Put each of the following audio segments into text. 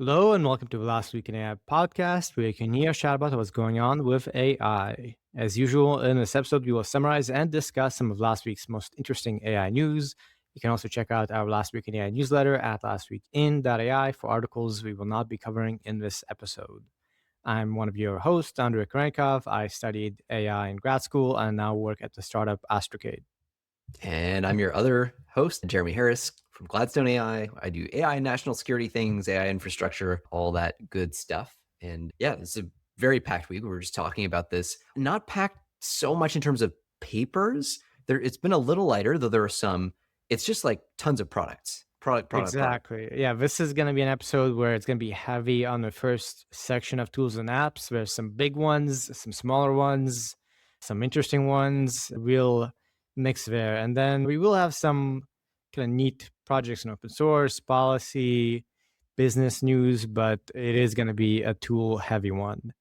Hello and welcome to the Last Week in AI podcast, where you can hear chat about what's going on with AI. As usual, in this episode, we will summarize and discuss some of last week's most interesting AI news. You can also check out our Last Week in AI newsletter at lastweekin.ai for articles we will not be covering in this episode. I'm one of your hosts, Andrey Kurenkov. I studied AI in grad school and now work at the startup Astrocade. And I'm your other host, Jeremie Harris from Gladstone AI. I do AI national security things, AI infrastructure, all that good stuff. And yeah, it's a very packed week. We were just talking about this. Not packed so much in terms of papers. It's been a little lighter, though there are some. It's just like tons of products. Exactly. Yeah, this is going to be an episode where it's going to be heavy on the first section of tools and apps. There's some big ones, some smaller ones, some interesting ones, real mix there. And then we will have some kind of neat projects in open source, policy, business news, but it is going to be a tool heavy one.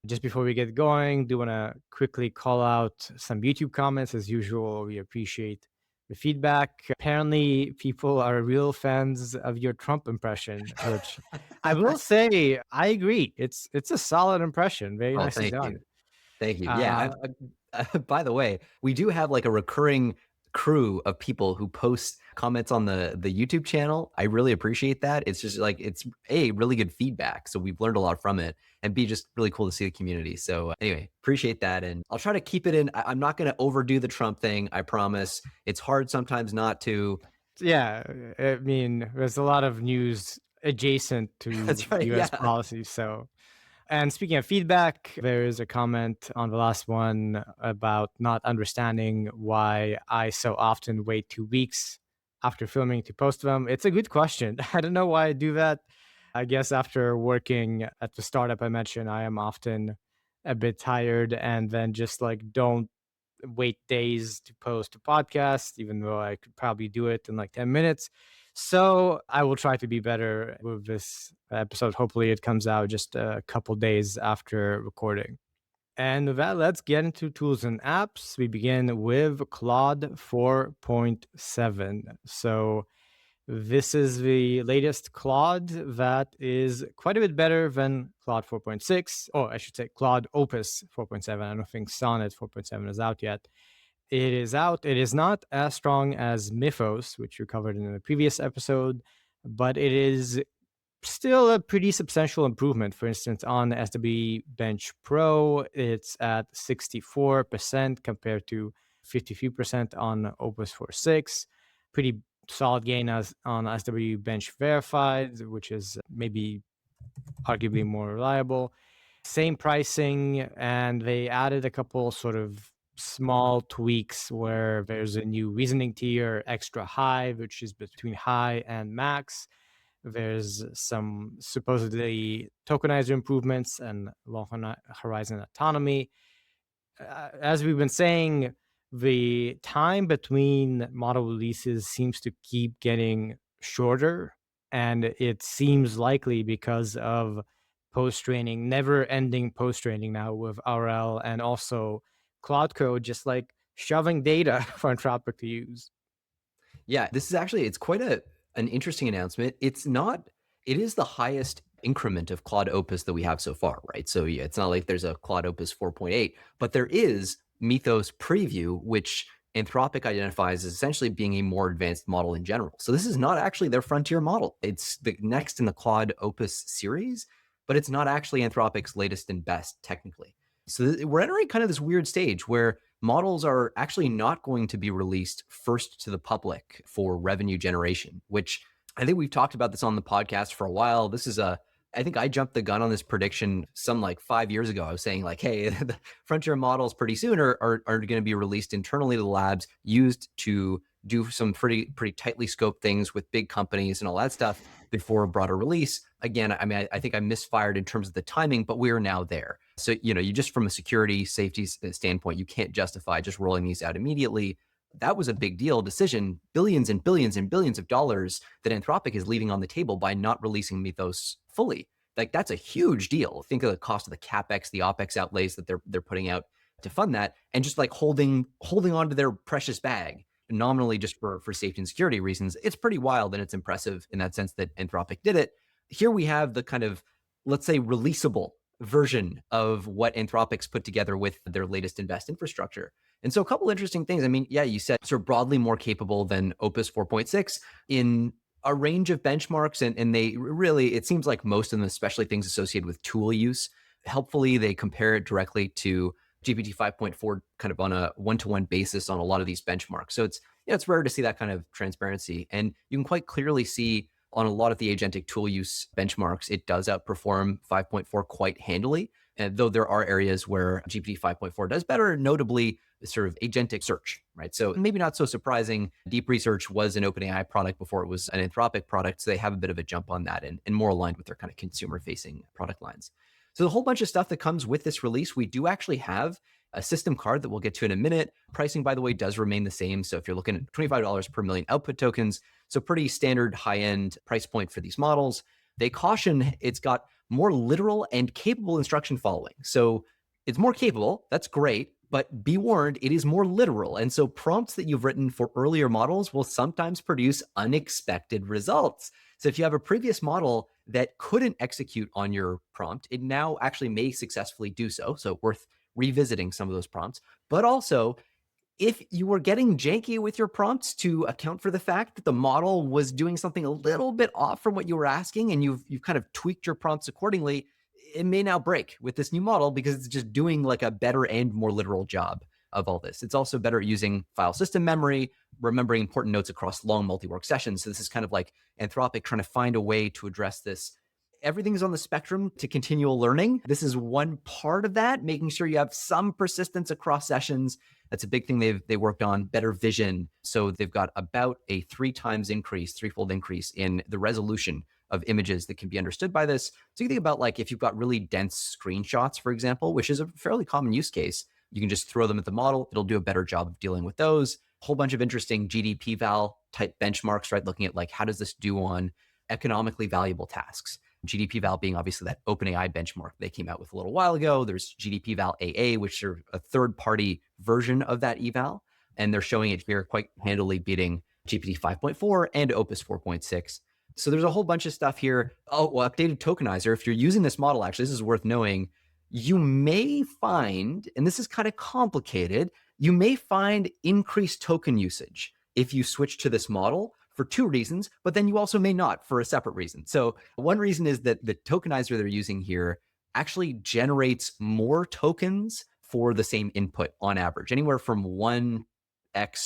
Just before we get going, do want to quickly call out some YouTube comments. As usual, we appreciate the feedback. Apparently, people are real fans of your Trump impression, which I will say, I agree. It's a solid impression. Very nicely done. Thank you. Yeah. By the way, we do have like a recurring crew of people who post comments on the YouTube channel. I really appreciate that. It's just like, it's A, really good feedback. So we've learned a lot from it, and B, just really cool to see the community. So anyway, appreciate that. And I'll try to keep it in. I'm not going to overdo the Trump thing. I promise. It's hard sometimes not to. Yeah. I mean, there's a lot of news adjacent to That's right, US yeah. policy. So, and speaking of feedback, there is a comment on the last one about not understanding why I so often wait 2 weeks after filming to post them. It's a good question. I don't know why I do that. I guess after working at the startup I mentioned, I am often a bit tired and then just like don't wait days to post a podcast, even though I could probably do it in like 10 minutes. So I will try to be better with this episode. Hopefully it comes out just a couple days after recording. And with that, let's get into tools and apps. We begin with Claude 4.7. So this is the latest Claude that is quite a bit better than Claude 4.6, or I should say Claude Opus 4.7. I don't think Sonnet 4.7 is out yet. It is out. It is not as strong as Mythos, which we covered in the previous episode, but it is still a pretty substantial improvement. For instance, on SW Bench Pro, it's at 64% compared to 53% on Opus 4.6. Pretty solid gain as on SW Bench Verified, which is maybe arguably more reliable. Same pricing, and they added a couple sort of small tweaks where there's a new reasoning tier, extra high, which is between high and max. There's some supposedly tokenizer improvements and long horizon autonomy. As we've been saying, the time between model releases seems to keep getting shorter, and it seems likely because of post-training, never-ending post-training now with RL and also Claude Code, just like shoving data for Anthropic to use. Yeah, this is actually, it's quite an interesting announcement. It is the highest increment of Claude Opus that we have so far, right? So yeah, it's not like there's a Claude Opus 4.8, but there is Mythos Preview, which Anthropic identifies as essentially being a more advanced model in general. So this is not actually their frontier model. It's the next in the Claude Opus series, but it's not actually Anthropic's latest and best technically. So we're entering kind of this weird stage where models are actually not going to be released first to the public for revenue generation, which I think we've talked about this on the podcast for a while. I think I jumped the gun on this prediction some like 5 years ago. I was saying like, hey, the frontier models pretty soon are going to be released internally to the labs, used to do some pretty tightly scoped things with big companies and all that stuff before a broader release. Again, I mean, I think I misfired in terms of the timing, but we are now there. So, you just from a security safety standpoint, you can't justify just rolling these out immediately. That was a big deal decision, billions and billions and billions of dollars that Anthropic is leaving on the table by not releasing Mythos fully. Like that's a huge deal. Think of the cost of the CapEx, the OpEx outlays that they're putting out to fund that, and just like holding on to their precious bag nominally just for safety and security reasons. It's pretty wild, and it's impressive in that sense that Anthropic did it. here we have the kind of, let's say, releasable version of what Anthropic's put together with their latest invest infrastructure. And so a couple interesting things. I mean, yeah, you said sort of broadly more capable than Opus 4.6 in a range of benchmarks. And they really, it seems like most of them, especially things associated with tool use, helpfully, they compare it directly to GPT 5.4 kind of on a one-to-one basis on a lot of these benchmarks. So it's, it's rare to see that kind of transparency. And you can quite clearly see on a lot of the agentic tool use benchmarks, it does outperform 5.4 quite handily. And though there are areas where GPT 5.4 does better, notably sort of agentic search, right? So maybe not so surprising. Deep Research was an OpenAI product before it was an Anthropic product. So they have a bit of a jump on that and more aligned with their kind of consumer facing product lines. So the whole bunch of stuff that comes with this release, we do actually have a system card that we'll get to in a minute. Pricing, by the way, does remain the same. So if you're looking at $25 per million output tokens, so pretty standard high-end price point for these models. They caution it's got more literal and capable instruction following. So it's more capable, that's great, but be warned, it is more literal. And so prompts that you've written for earlier models will sometimes produce unexpected results. So if you have a previous model that couldn't execute on your prompt, it now actually may successfully do so. So worth revisiting some of those prompts. But also, if you were getting janky with your prompts to account for the fact that the model was doing something a little bit off from what you were asking, and you've kind of tweaked your prompts accordingly, it may now break with this new model because it's just doing like a better and more literal job of all this. It's also better at using file system memory, remembering important notes across long multi-work sessions. So this is kind of like Anthropic trying to find a way to address this. Everything's on the spectrum to continual learning. This is one part of that, making sure you have some persistence across sessions. That's a big thing they worked on. Better vision. So they've got about a threefold increase in the resolution of images that can be understood by this. So you think about like if you've got really dense screenshots, for example, which is a fairly common use case, you can just throw them at the model. It'll do a better job of dealing with those. A whole bunch of interesting GDP-val type benchmarks, right? Looking at like, how does this do on economically valuable tasks? GDP-val being obviously that OpenAI benchmark they came out with a little while ago. There's GDP-val AA, which are a third-party version of that eval. And they're showing it here quite handily beating GPT 5.4 and Opus 4.6. So there's a whole bunch of stuff here. Oh, well, updated tokenizer. If you're using this model, actually, this is worth knowing. You may find, and this is kind of complicated, you may find increased token usage if you switch to this model for two reasons, but then you also may not for a separate reason. So one reason is that the tokenizer they're using here actually generates more tokens for the same input on average, anywhere from 1x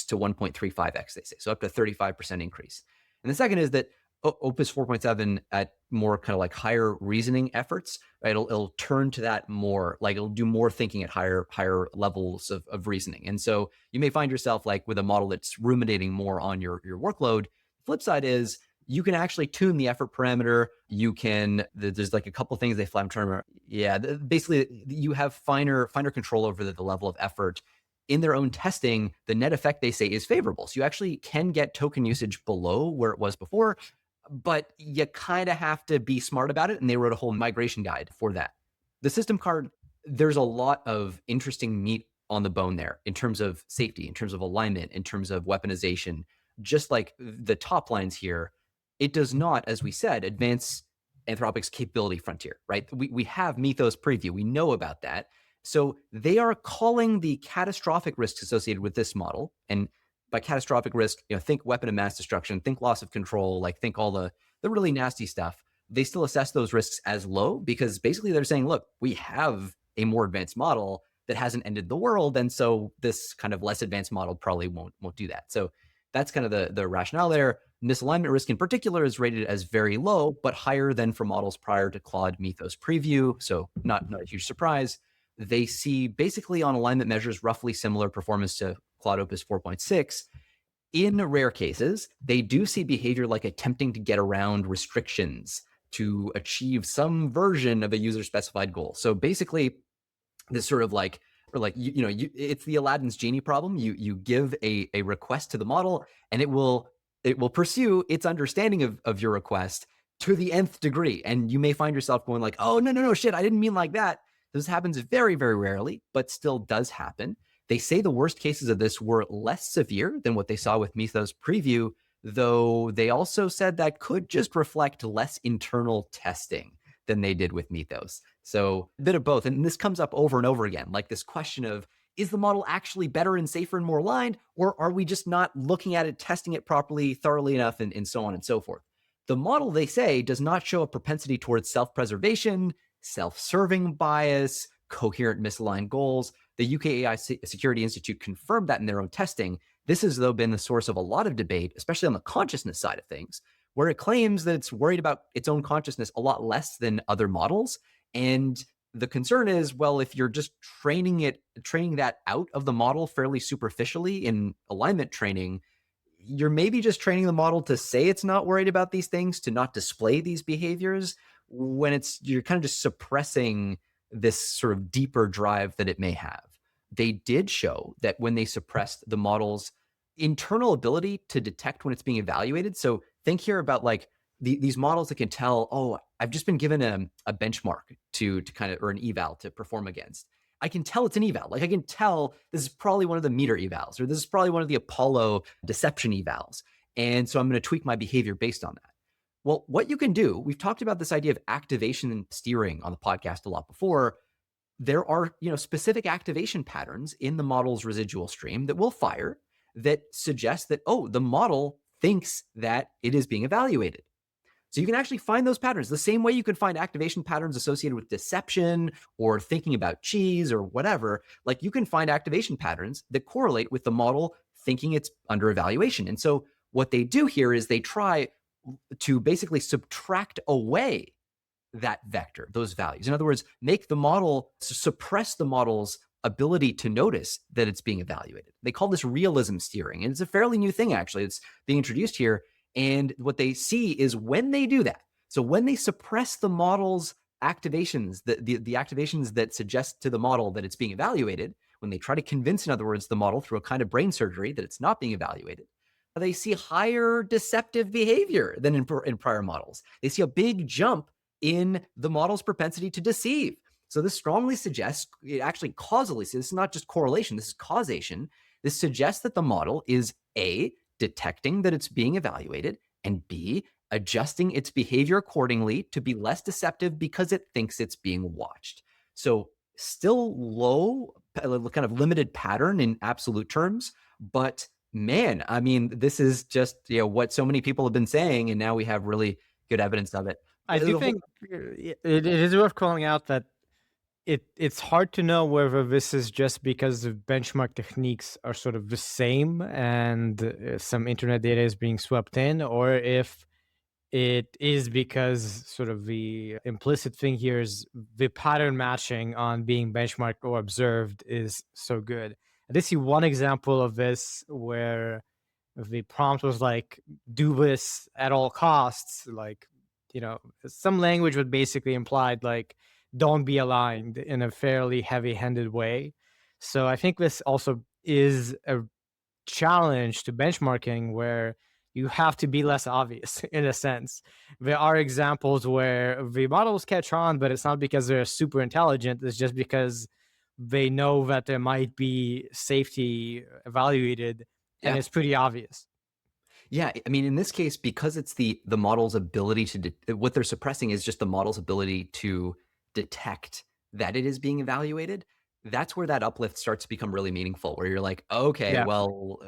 to 1.35x, they say. So up to 35% increase. And the second is that Opus 4.7 at more kind of like higher reasoning efforts, right? It'll turn to that more, like it'll do more thinking at higher levels of reasoning. And so you may find yourself like with a model that's ruminating more on your workload. The flip side is you can actually tune the effort parameter. You can, there's like a couple things they flag. I'm trying to remember. Yeah, basically you have finer control over the level of effort. In their own testing, the net effect they say is favorable. So you actually can get token usage below where it was before, but you kind of have to be smart about it. And they wrote a whole migration guide for that. The system card, there's a lot of interesting meat on the bone there in terms of safety, in terms of alignment, in terms of weaponization. Just like the top lines here, it does not, as we said, advance Anthropic's capability frontier, right? We have Mythos preview. We know about that. So they are calling the catastrophic risks associated with this model. And by catastrophic risk, think weapon of mass destruction, think loss of control, like think all the really nasty stuff. They still assess those risks as low because basically they're saying, look, we have a more advanced model that hasn't ended the world. And so this kind of less advanced model probably won't do that. So that's kind of the rationale there. Misalignment risk in particular is rated as very low, but higher than for models prior to Claude Mythos preview. So not a huge surprise. They see basically on alignment measures roughly similar performance to Claude Opus 4.6. In rare cases, they do see behavior like attempting to get around restrictions to achieve some version of a user-specified goal. So basically, this sort of like, or like it's the Aladdin's genie problem. You give a request to the model, and it will pursue its understanding of your request to the nth degree. And you may find yourself going like, oh no, shit, I didn't mean like that. This happens very, very rarely, but still does happen. They say the worst cases of this were less severe than what they saw with Mythos preview, though they also said that could just reflect less internal testing than they did with Mythos. So a bit of both. And this comes up over and over again, like this question of, is the model actually better and safer and more aligned, or are we just not looking at it, testing it properly, thoroughly enough, and so on and so forth? The model, they say, does not show a propensity towards self-preservation, self-serving bias, coherent misaligned goals. The UK AI Security Institute confirmed that in their own testing. This has, though, been the source of a lot of debate, especially on the consciousness side of things, where it claims that it's worried about its own consciousness a lot less than other models. And the concern is, well, if you're just training that out of the model fairly superficially in alignment training, you're maybe just training the model to say it's not worried about these things, to not display these behaviors, when you're kind of just suppressing this sort of deeper drive that it may have. They did show that when they suppressed the model's internal ability to detect when it's being evaluated. So think here about like these models that can tell, oh, I've just been given a benchmark to kind of, or an eval to perform against. I can tell it's an eval. Like I can tell this is probably one of the meter evals, or this is probably one of the Apollo deception evals. And so I'm going to tweak my behavior based on that. Well, what you can do, we've talked about this idea of activation and steering on the podcast a lot before. There are, specific activation patterns in the model's residual stream that will fire that suggest that, oh, the model thinks that it is being evaluated. So you can actually find those patterns the same way you can find activation patterns associated with deception or thinking about cheese or whatever. Like you can find activation patterns that correlate with the model thinking it's under evaluation. And so what they do here is they try to basically subtract away that vector, those values. In other words, make the model, suppress the model's ability to notice that it's being evaluated. They call this realism steering. And it's a fairly new thing, actually. It's being introduced here. And what they see is when they do that, so when they suppress the model's activations, the activations that suggest to the model that it's being evaluated, when they try to convince, in other words, the model through a kind of brain surgery that it's not being evaluated, they see higher deceptive behavior than in prior models. They see a big jump in the model's propensity to deceive. So this strongly suggests, it actually causally, so this is not just correlation, this is causation. This suggests that the model is A, detecting that it's being evaluated, and B, adjusting its behavior accordingly to be less deceptive because it thinks it's being watched. So still low, kind of limited pattern in absolute terms, but man, I mean, this is just what so many people have been saying, and now we have really good evidence of it. I do think it is worth calling out that it's hard to know whether this is just because the benchmark techniques are sort of the same and some internet data is being swept in, or if it is because sort of the implicit thing here is the pattern matching on being benchmarked or observed is so good. I did see one example of this where the prompt was like, do this at all costs, like, some language would basically implied like, don't be aligned in a fairly heavy-handed way. So I think this also is a challenge to benchmarking where you have to be less obvious in a sense. There are examples where the models catch on, but it's not because they're super intelligent. It's just because they know that there might be safety evaluated, and it's pretty obvious. Yeah, I mean, in this case, because it's the model's ability to, what they're suppressing is just the model's ability to detect that it is being evaluated. That's where that uplift starts to become really meaningful, where you're like, okay, well,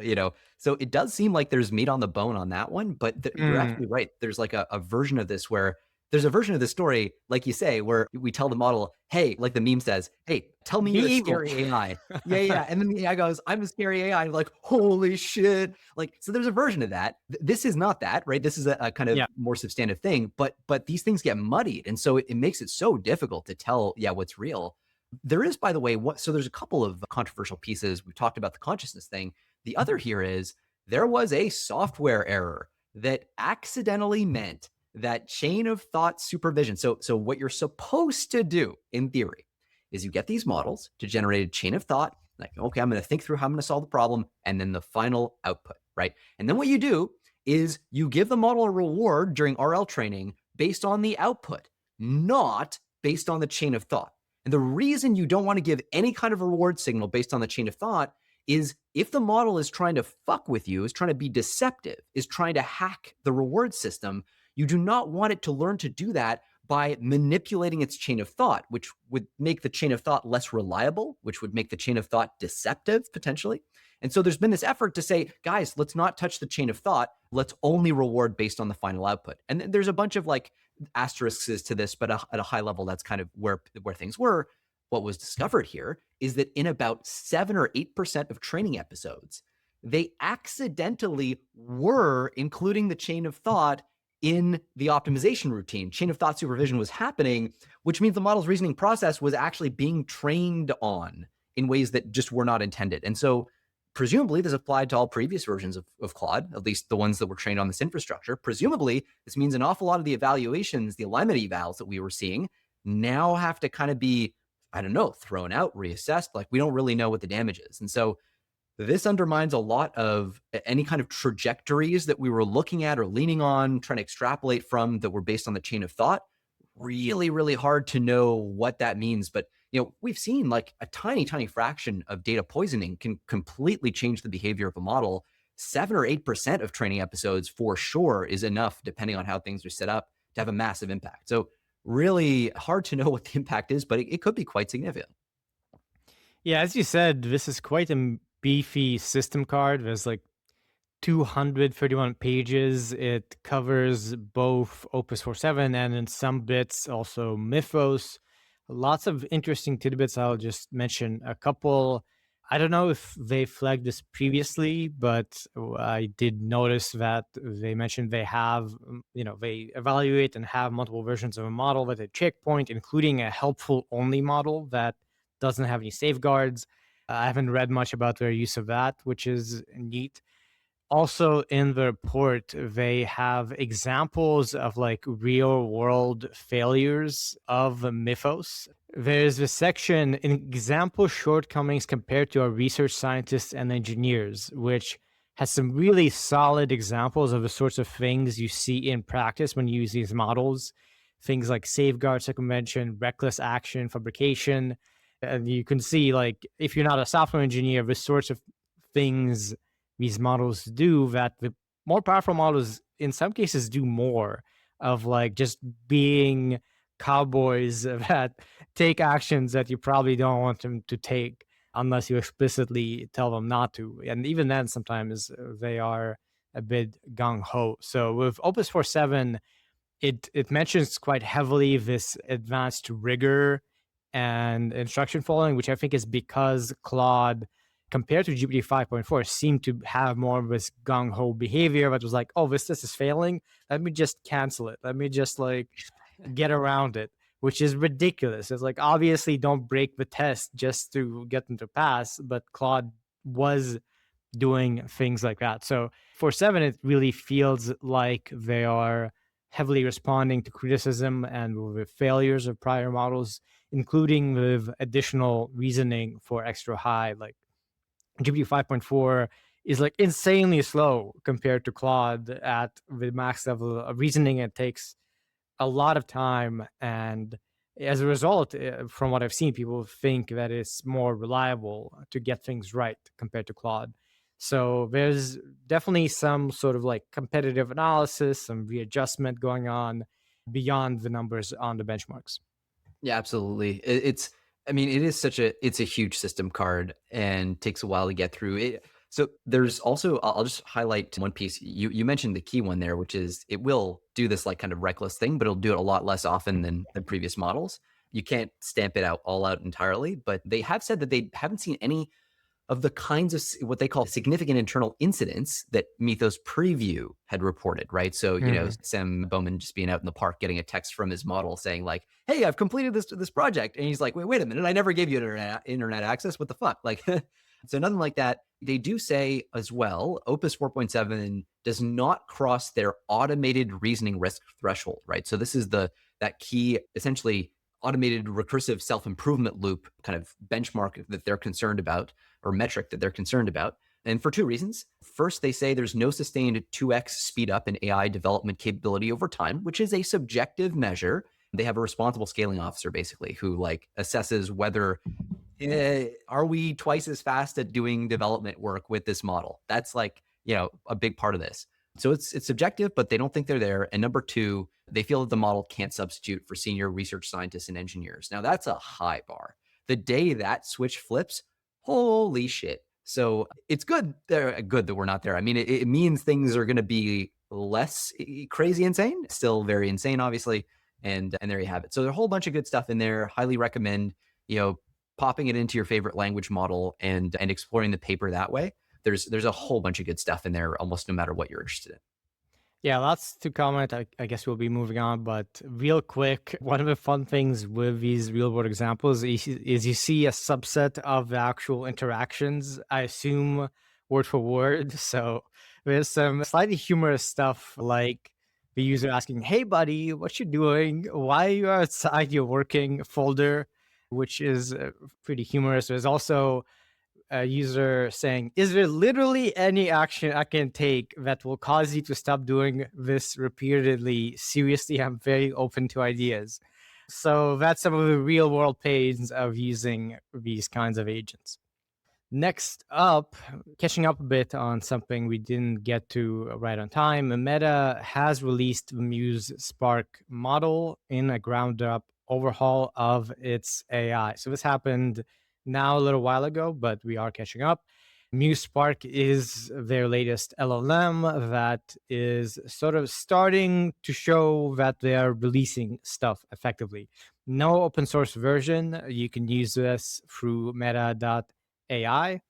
so it does seem like there's meat on the bone on that one, but you're absolutely right. There's like a version of this where there's a version of the story, like you say, where we tell the model, hey, like the meme says, hey, tell me you're a scary AI. Yeah. And then the AI goes, I'm a scary AI. I'm like, holy shit. Like, so there's a version of that. This is not that, right? This is a kind of more substantive thing, but these things get muddied. And so it makes it so difficult to tell, what's real. There is, by the way, so there's a couple of controversial pieces. We've talked about the consciousness thing. The other here is there was a software error that accidentally meant that chain of thought supervision. So what you're supposed to do in theory is you get these models to generate a chain of thought, like, okay, I'm going to think through how I'm going to solve the problem, and then the final output, right? And then what you do is you give the model a reward during RL training based on the output, not based on the chain of thought. And the reason you don't want to give any kind of reward signal based on the chain of thought is if the model is trying to fuck with you, is trying to be deceptive, is trying to hack the reward system, you do not want it to learn to do that by manipulating its chain of thought, which would make the chain of thought less reliable, which would make the chain of thought deceptive potentially. And so there's been this effort to say, guys, let's not touch the chain of thought. Let's only reward based on the final output. And there's a bunch of like asterisks to this, but at a high level, that's kind of where things were. What was discovered here is that in about 7 or 8% of training episodes, they accidentally were including the chain of thought in the optimization routine. Chain of thought supervision was happening, which means the model's reasoning process was actually being trained on in ways that just were not intended. And so presumably this applied to all previous versions of Claude, at least the ones that were trained on this infrastructure. Presumably, this means an awful lot of the evaluations, the alignment evals that we were seeing now have to kind of be, I don't know, thrown out, reassessed. Like we don't really know what the damage is. And so this undermines a lot of any kind of trajectories that we were looking at or leaning on, trying to extrapolate from that were based on the chain of thought. Really, really hard to know what that means. But, we've seen like a tiny, tiny fraction of data poisoning can completely change the behavior of a model. 7 or 8% of training episodes for sure is enough, depending on how things are set up, to have a massive impact. So really hard to know what the impact is, but it could be quite significant. Yeah, as you said, this is quite a beefy system card. There's like 231 pages. It covers both Opus 4.7 and in some bits also Mythos. Lots of interesting tidbits. I'll just mention a couple. I don't know if they flagged this previously, but I did notice that they mentioned they have, they evaluate and have multiple versions of a model with a checkpoint, including a helpful only model that doesn't have any safeguards. I haven't read much about their use of that, which is neat. Also in the report, they have examples of like real world failures of Mythos. There's a section in example shortcomings compared to our research scientists and engineers, which has some really solid examples of the sorts of things you see in practice when you use these models. Things like safeguard circumvention, reckless action, fabrication. And you can see, like, if you're not a software engineer, the sorts of things these models do that the more powerful models in some cases do more of, like just being cowboys that take actions that you probably don't want them to take unless you explicitly tell them not to. And even then, sometimes they are a bit gung-ho. So with Opus 4.7, it mentions quite heavily this advanced rigor and instruction following, which I think is because Claude, compared to GPT 5.4, seemed to have more of this gung-ho behavior that was like, oh, this test is failing. Let me just cancel it. Let me just like get around it, which is ridiculous. It's like, obviously don't break the test just to get them to pass, but Claude was doing things like that. So for 7, it really feels like they are heavily responding to criticism and with failures of prior models, including with additional reasoning for extra high. Like GPT 5.4 is like insanely slow compared to Claude at the max level of reasoning. It takes a lot of time. And as a result, from what I've seen, people think that it's more reliable to get things right compared to Claude. So there's definitely some sort of like competitive analysis, some readjustment going on beyond the numbers on the benchmarks. Yeah, absolutely. It is it's a huge system card and takes a while to get through it. So there's also, I'll just highlight one piece. You mentioned the key one there, which is it will do this like kind of reckless thing, but it'll do it a lot less often than previous models. You can't stamp it out all out entirely, but they have said that they haven't seen any of the kinds of what they call significant internal incidents that Mythos Preview had reported, right? So, Sam Bowman just being out in the park getting a text from his model saying like, hey, I've completed this project. And he's like, wait a minute, I never gave you internet access. What the fuck? Like, so nothing like that. They do say as well, Opus 4.7 does not cross their automated reasoning risk threshold, right? So this is that key, essentially automated recursive self-improvement loop kind of benchmark that they're concerned about, or metric that they're concerned about. And for two reasons. First, they say there's no sustained 2x speed up in AI development capability over time, which is a subjective measure. They have a responsible scaling officer basically who like assesses whether Are we twice as fast at doing development work with this model? That's like, a big part of this. So it's subjective, but they don't think they're there. And number two, they feel that the model can't substitute for senior research scientists and engineers. Now that's a high bar. The day that switch flips, holy shit. So it's good. They're good that we're not there. I mean, it means things are going to be less crazy insane, still very insane, obviously. And there you have it. So there's a whole bunch of good stuff in there. Highly recommend, popping it into your favorite language model and exploring the paper that way. There's a whole bunch of good stuff in there, almost no matter what you're interested in. Yeah, lots to comment. I guess we'll be moving on, but real quick, one of the fun things with these real world examples is you see a subset of the actual interactions, I assume word for word. So there's some slightly humorous stuff like the user asking, "Hey buddy, what you doing? Why are you outside your working folder?" Which is pretty humorous. There's also a user saying, "Is there literally any action I can take that will cause you to stop doing this repeatedly? Seriously, I'm very open to ideas." So that's some of the real world pains of using these kinds of agents. Next up, catching up a bit on something we didn't get to right on time, Meta has released the Muse Spark model in a ground up overhaul of its AI. So this happened now a little while ago, but we are catching up. Muse Spark is their latest LLM that is sort of starting to show that they are releasing stuff effectively. No open source version. You can use this through meta.ai.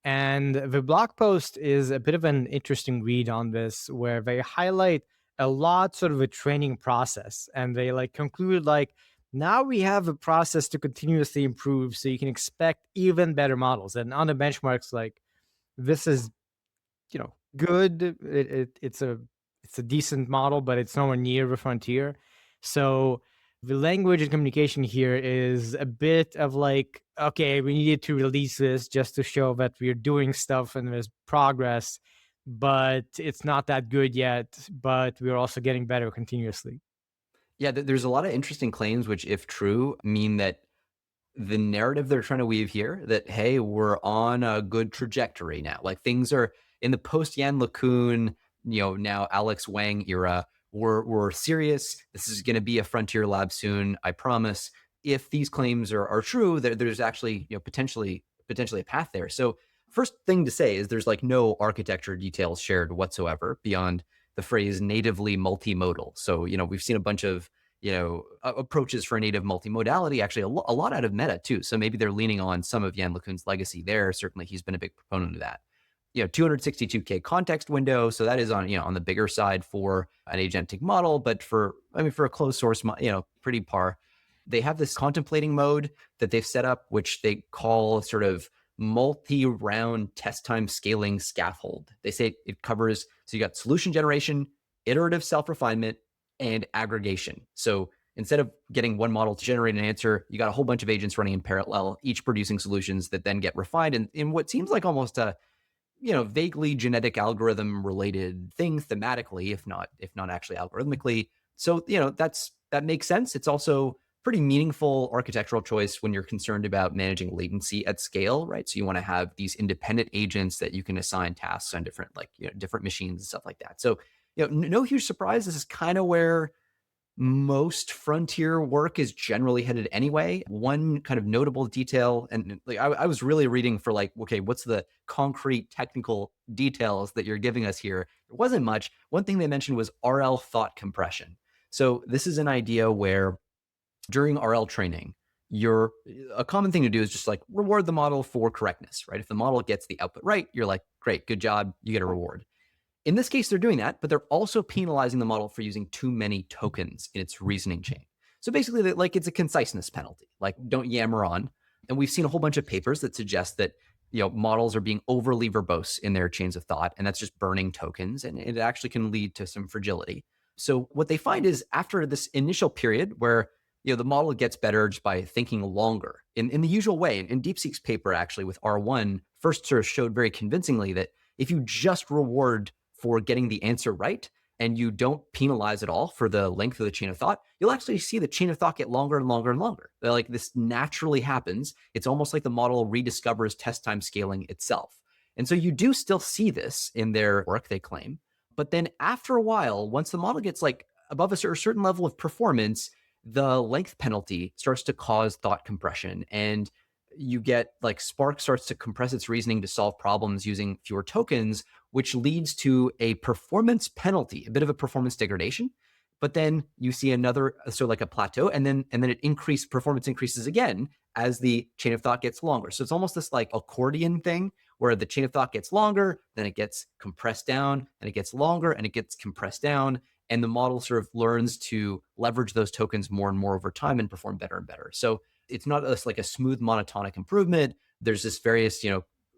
And the blog post is a bit of an interesting read on this, where they highlight a lot sort of a training process. And they like conclude like, now we have a process to continuously improve so you can expect even better models. And on the benchmarks, like this is, good. It's a decent model, but it's nowhere near the frontier. So the language and communication here is a bit of like, okay, we needed to release this just to show that we're doing stuff and there's progress, but it's not that good yet, but we're also getting better continuously. Yeah, there's a lot of interesting claims, which, if true, mean that the narrative they're trying to weave here, that, hey, we're on a good trajectory now. Like things are in the post Yann LeCun, now Alex Wang era. We're serious. This is going to be a frontier lab soon, I promise. If these claims are true, there's actually potentially a path there. So first thing to say is there's like no architecture details shared whatsoever beyond the phrase natively multimodal. So we've seen a bunch of approaches for native multimodality, actually a lot out of Meta too. So maybe they're leaning on some of Yann LeCun's legacy there. Certainly he's been a big proponent of that. 262K context window. So that is on the bigger side for an agentic model, but for a closed source, pretty par. They have this contemplating mode that they've set up, which they call sort of multi-round test time scaling scaffold. They say it covers, so you got solution generation, iterative self-refinement, and aggregation. So instead of getting one model to generate an answer, you got a whole bunch of agents running in parallel, each producing solutions that then get refined in what seems like almost a vaguely genetic algorithm related thing thematically, if not actually algorithmically. So that makes sense. It's also pretty meaningful architectural choice when you're concerned about managing latency at scale, right? So you want to have these independent agents that you can assign tasks on different different machines and stuff like that. So no huge surprise. This is kind of where most frontier work is generally headed anyway. One kind of notable detail, and like I was really reading for like, okay, what's the concrete technical details that you're giving us here? There wasn't much. One thing they mentioned was RL thought compression. So this is an idea where during RL training, a common thing to do is just like reward the model for correctness, right? If the model gets the output right, you're like, great, good job, you get a reward. In this case, they're doing that, but they're also penalizing the model for using too many tokens in its reasoning chain. So basically, like it's a conciseness penalty, like don't yammer on. And we've seen a whole bunch of papers that suggest that models are being overly verbose in their chains of thought, and that's just burning tokens, and it actually can lead to some fragility. So what they find is after this initial period where the model gets better just by thinking longer in the usual way. In DeepSeek's paper, actually, with R1, first sort of showed very convincingly that if you just reward for getting the answer right, and you don't penalize at all for the length of the chain of thought, you'll actually see the chain of thought get longer and longer and longer. Like this naturally happens. It's almost like the model rediscovers test time scaling itself. And so you do still see this in their work, they claim. But then after a while, once the model gets like above a certain level of performance, the length penalty starts to cause thought compression. And you get like Spark starts to compress its reasoning to solve problems using fewer tokens, which leads to a performance penalty, a bit of a performance degradation. But then you see another, so like a plateau, and then performance increases again as the chain of thought gets longer. So it's almost this like accordion thing where the chain of thought gets longer, then it gets compressed down, and it gets longer, and it gets compressed down. And the model sort of learns to leverage those tokens more and more over time and perform better and better. So it's not like a smooth monotonic improvement. There's this various,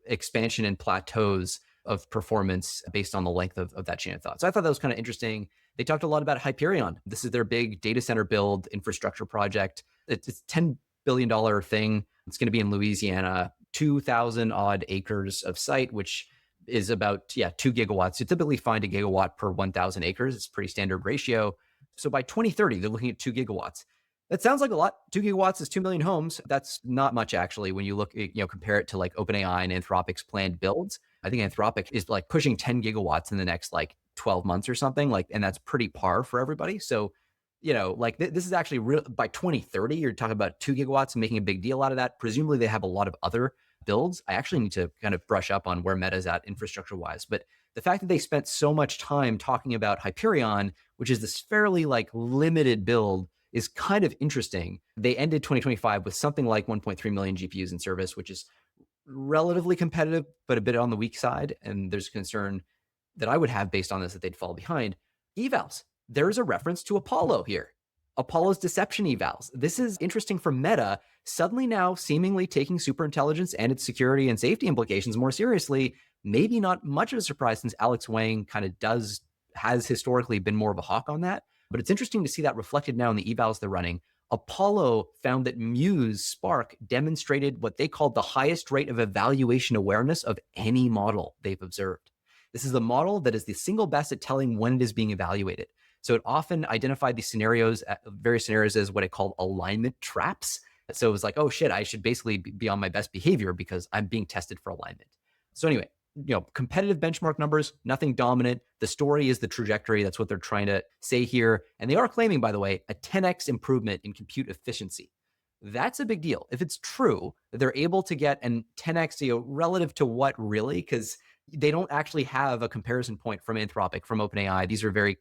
expansion and plateaus of performance based on the length of that chain of thought. So I thought that was kind of interesting. They talked a lot about Hyperion. This is their big data center build infrastructure project. It's a $10 billion thing. It's going to be in Louisiana, 2,000 odd acres of site, which is about, 2 gigawatts. You typically find a gigawatt per 1,000 acres. It's a pretty standard ratio. So by 2030, they're looking at 2 gigawatts. That sounds like a lot. 2 gigawatts is 2 million homes. That's not much, actually, when you look, compare it to like OpenAI and Anthropic's planned builds. I think Anthropic is like pushing 10 gigawatts in the next like 12 months or something, and that's pretty par for everybody. So, this is actually real. By 2030, you're talking about 2 gigawatts and making a big deal out of that. Presumably they have a lot of other builds. I actually need to kind of brush up on where Meta's at infrastructure wise, but the fact that they spent so much time talking about Hyperion, which is this fairly like limited build, is kind of interesting. They ended 2025 with something like 1.3 million GPUs in service, which is relatively competitive, but a bit on the weak side. And there's concern that I would have based on this that they'd fall behind. Evals, there's a reference to Apollo here. Apollo's deception evals. This is interesting for Meta, suddenly now seemingly taking superintelligence and its security and safety implications more seriously. Maybe not much of a surprise since Alex Wang kind of has historically been more of a hawk on that. But it's interesting to see that reflected now in the evals they're running. Apollo found that Muse Spark demonstrated what they called the highest rate of evaluation awareness of any model they've observed. This is the model that is the single best at telling when it is being evaluated. So it often identified these various scenarios as what it called alignment traps. So it was like, oh shit, I should basically be on my best behavior because I'm being tested for alignment. So anyway, competitive benchmark numbers, nothing dominant. The story is the trajectory. That's what they're trying to say here. And they are claiming, by the way, a 10x improvement in compute efficiency. That's a big deal. If it's true that they're able to get an 10x, relative to what really? Because they don't actually have a comparison point from Anthropic, from OpenAI. These are very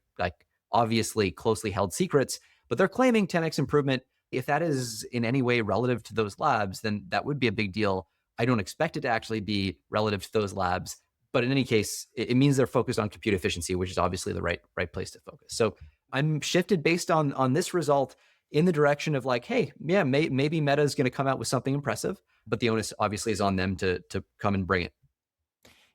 obviously closely held secrets, but they're claiming 10x improvement. If that is in any way relative to those labs, then that would be a big deal. I don't expect it to actually be relative to those labs, but in any case, it means they're focused on compute efficiency, which is obviously the right place to focus. So I'm shifted based on this result in the direction of like, hey, maybe Meta is going to come out with something impressive, but the onus obviously is on them to come and bring it.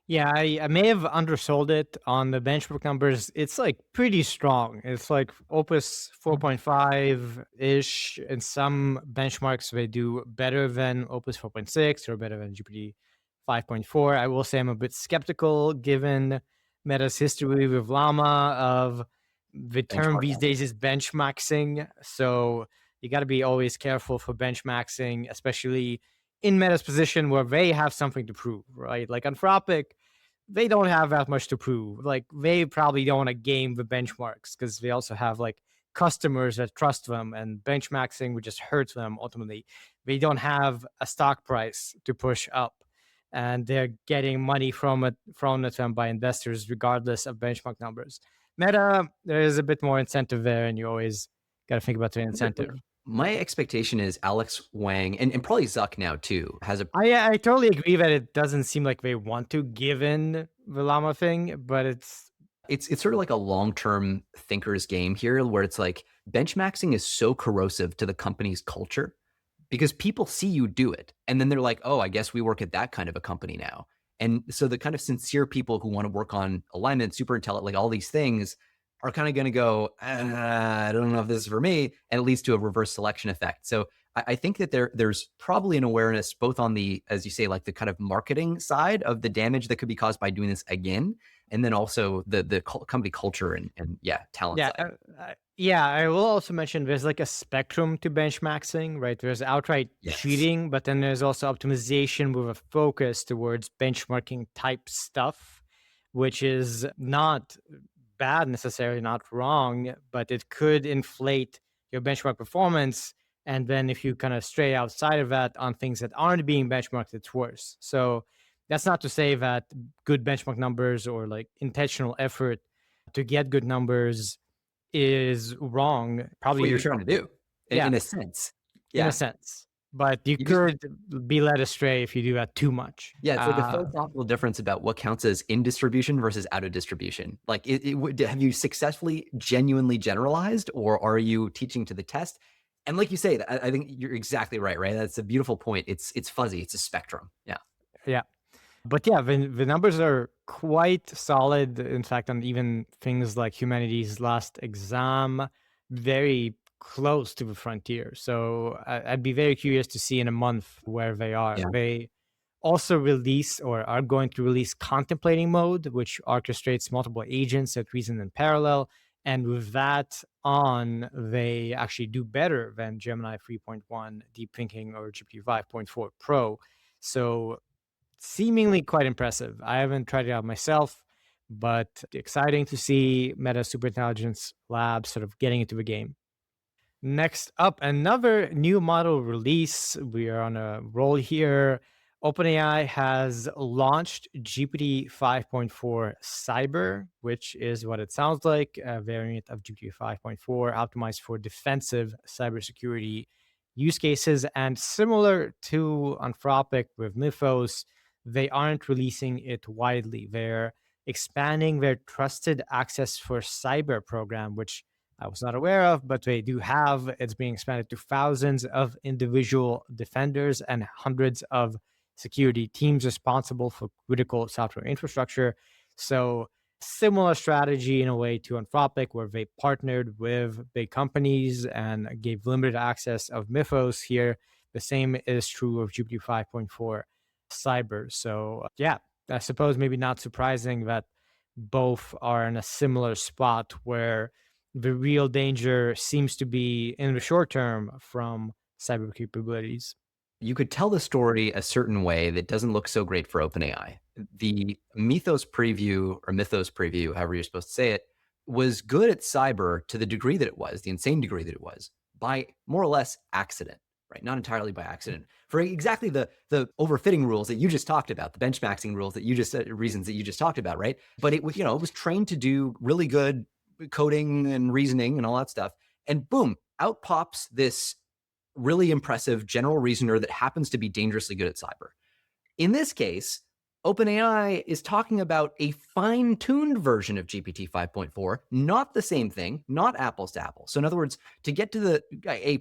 Yeah, I may have undersold it on the benchmark numbers. It's like pretty strong. It's like Opus 4.5-ish. In some benchmarks, they do better than Opus 4.6 or better than GPT 5.4. I will say I'm a bit skeptical given Meta's history with Llama of the term these days is benchmarking. So you got to be always careful for benchmarking, especially in Meta's position where they have something to prove, right? Like Anthropic, they don't have that much to prove. Like they probably don't want to game the benchmarks because they also have like customers that trust them, and benchmarking would just hurt them ultimately. They don't have a stock price to push up, and they're getting money from them by investors regardless of benchmark numbers. Meta, there is a bit more incentive there, and you always got to think about the incentive. My expectation is Alex Wang and probably Zuck now too has a. I totally agree that it doesn't seem like they want to, given the llama thing, but it's sort of like a long-term thinker's game here, where it's like benchmarking is so corrosive to the company's culture because people see you do it, and then they're like, oh, I guess we work at that kind of a company now. And so the kind of sincere people who want to work on alignment, super intelligent, like all these things, are kind of going to go, I don't know if this is for me, and it leads to a reverse selection effect. So I think that there's probably an awareness both on the, as you say, like the kind of marketing side of the damage that could be caused by doing this again, and then also the company culture and yeah, talent Yeah, side. yeah. I will also mention there's like a spectrum to benchmarking, right? There's outright Yes. cheating, but then there's also optimization with a focus towards benchmarking type stuff, which is not bad necessarily, not wrong, but it could inflate your benchmark performance. And then if you kind of stray outside of that on things that aren't being benchmarked, it's worse. So that's not to say that good benchmark numbers or like intentional effort to get good numbers is wrong. That's what Probably, you're trying to do, yeah, in a sense. in a Yeah. senst. But you You just could be led astray if you do that too much. Yeah, it's like a philosophical difference about what counts as in distribution versus out of distribution. Like, have you successfully, genuinely generalized, or are you teaching to the test? And like you say, I think you're exactly right. Right, that's a beautiful point. It's fuzzy. It's a spectrum. Yeah. Yeah. But yeah, the numbers are quite solid. In fact, on even things like humanities last exam, very close to the frontier. So I'd be very curious to see in a month where they are. Yeah. They also release or are going to release contemplating mode, which orchestrates multiple agents that reason in parallel. And with that on, they actually do better than Gemini 3.1 Deep Thinking or GPT 5.4 Pro. So seemingly quite impressive. I haven't tried it out myself, but exciting to see Meta Superintelligence Lab sort of getting into the game. Next up, another new model release. We are on a roll here. OpenAI has launched GPT 5.4 Cyber, which is what it sounds like, a variant of GPT 5.4 optimized for defensive cybersecurity use cases. And similar to Anthropic with Mythos, they aren't releasing it widely. They're expanding their trusted access for cyber program, which I was not aware of, but they do have. It's being expanded to thousands of individual defenders and hundreds of security teams responsible for critical software infrastructure. So, similar strategy in a way to Anthropic, where they partnered with big companies and gave limited access of Mythos here. The same is true of GPT 5.4 Cyber. So, yeah, I suppose maybe not surprising that both are in a similar spot where the real danger seems to be in the short term from cyber capabilities. You could tell the story a certain way that doesn't look so great for OpenAI. The Mythos preview, however you're supposed to say it, was good at cyber to the degree that it was, the insane degree that it was, by more or less accident, right? Not entirely by accident, for exactly the overfitting rules that you just talked about, the benchmarking rules that you just reasons that you just talked about, right? But it was, it was trained to do really good coding and reasoning and all that stuff, and boom, out pops this really impressive general reasoner that happens to be dangerously good at cyber. In this case, OpenAI is talking about a fine-tuned version of GPT 5.4, not the same thing, not apples to apples. So in other words, to get to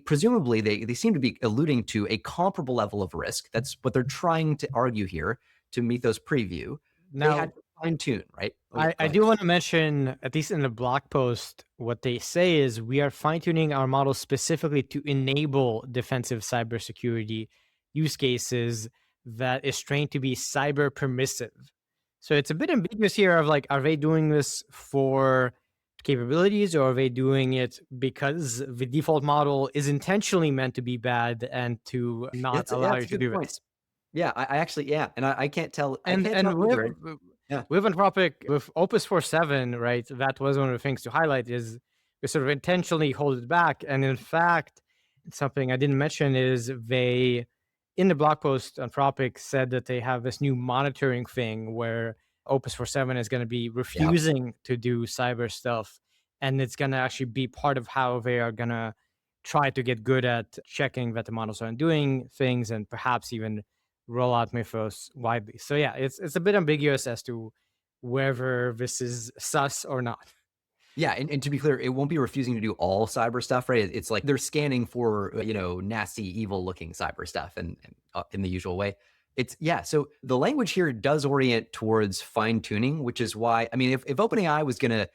presumably they seem to be alluding to a comparable level of risk. That's what they're trying to argue here to Mythos preview. They had Now, to fine-tune, right? I do want to mention, at least in the blog post, what they say is we are fine tuning our model specifically to enable defensive cybersecurity use cases that is trained to be cyber permissive. So it's a bit ambiguous here of like, are they doing this for capabilities or are they doing it because the default model is intentionally meant to be bad and to not allow That's you a to good do point. this? Yeah, I actually, yeah, and I can't tell. I can't tell And with either. Yeah, with Anthropic, with Opus 4.7, right, that was one of the things to highlight is we sort of intentionally hold it back. And in fact, something I didn't mention is they, in the blog post, Anthropic said that they have this new monitoring thing where Opus 4.7 is going to be yeah. refusing to do cyber stuff. And it's going to actually be part of how they are going to try to get good at checking that the models aren't doing things and perhaps even roll out Mythos widely. So yeah, it's a bit ambiguous as to whether this is sus or not. Yeah, and to be clear, it won't be refusing to do all cyber stuff, right? It's like they're scanning for nasty, evil-looking cyber stuff, and in the usual way. It's yeah. So the language here does orient towards fine tuning, which is why I mean, if OpenAI was going to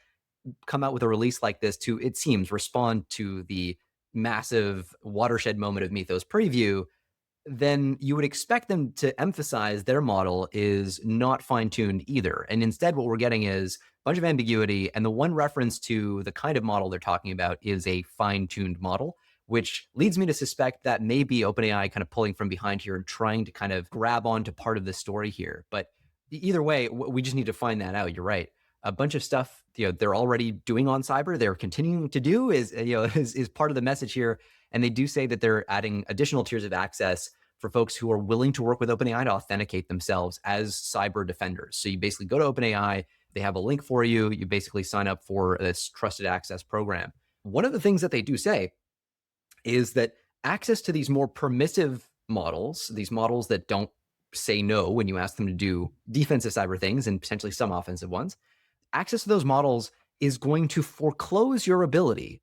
come out with a release like this to, it seems, respond to the massive watershed moment of Mythos preview, then you would expect them to emphasize their model is not fine-tuned either. And instead, what we're getting is a bunch of ambiguity. And the one reference to the kind of model they're talking about is a fine-tuned model, which leads me to suspect that maybe OpenAI kind of pulling from behind here and trying to kind of grab onto part of the story here. But either way, we just need to find that out. You're right. A bunch of stuff, they're already doing on Cyber, they're continuing to do is part of the message here. And they do say that they're adding additional tiers of access for folks who are willing to work with OpenAI to authenticate themselves as cyber defenders. So you basically go to OpenAI, they have a link for you, you basically sign up for this trusted access program. One of the things that they do say is that access to these more permissive models, these models that don't say no when you ask them to do defensive cyber things and potentially some offensive ones, access to those models is going to foreclose your ability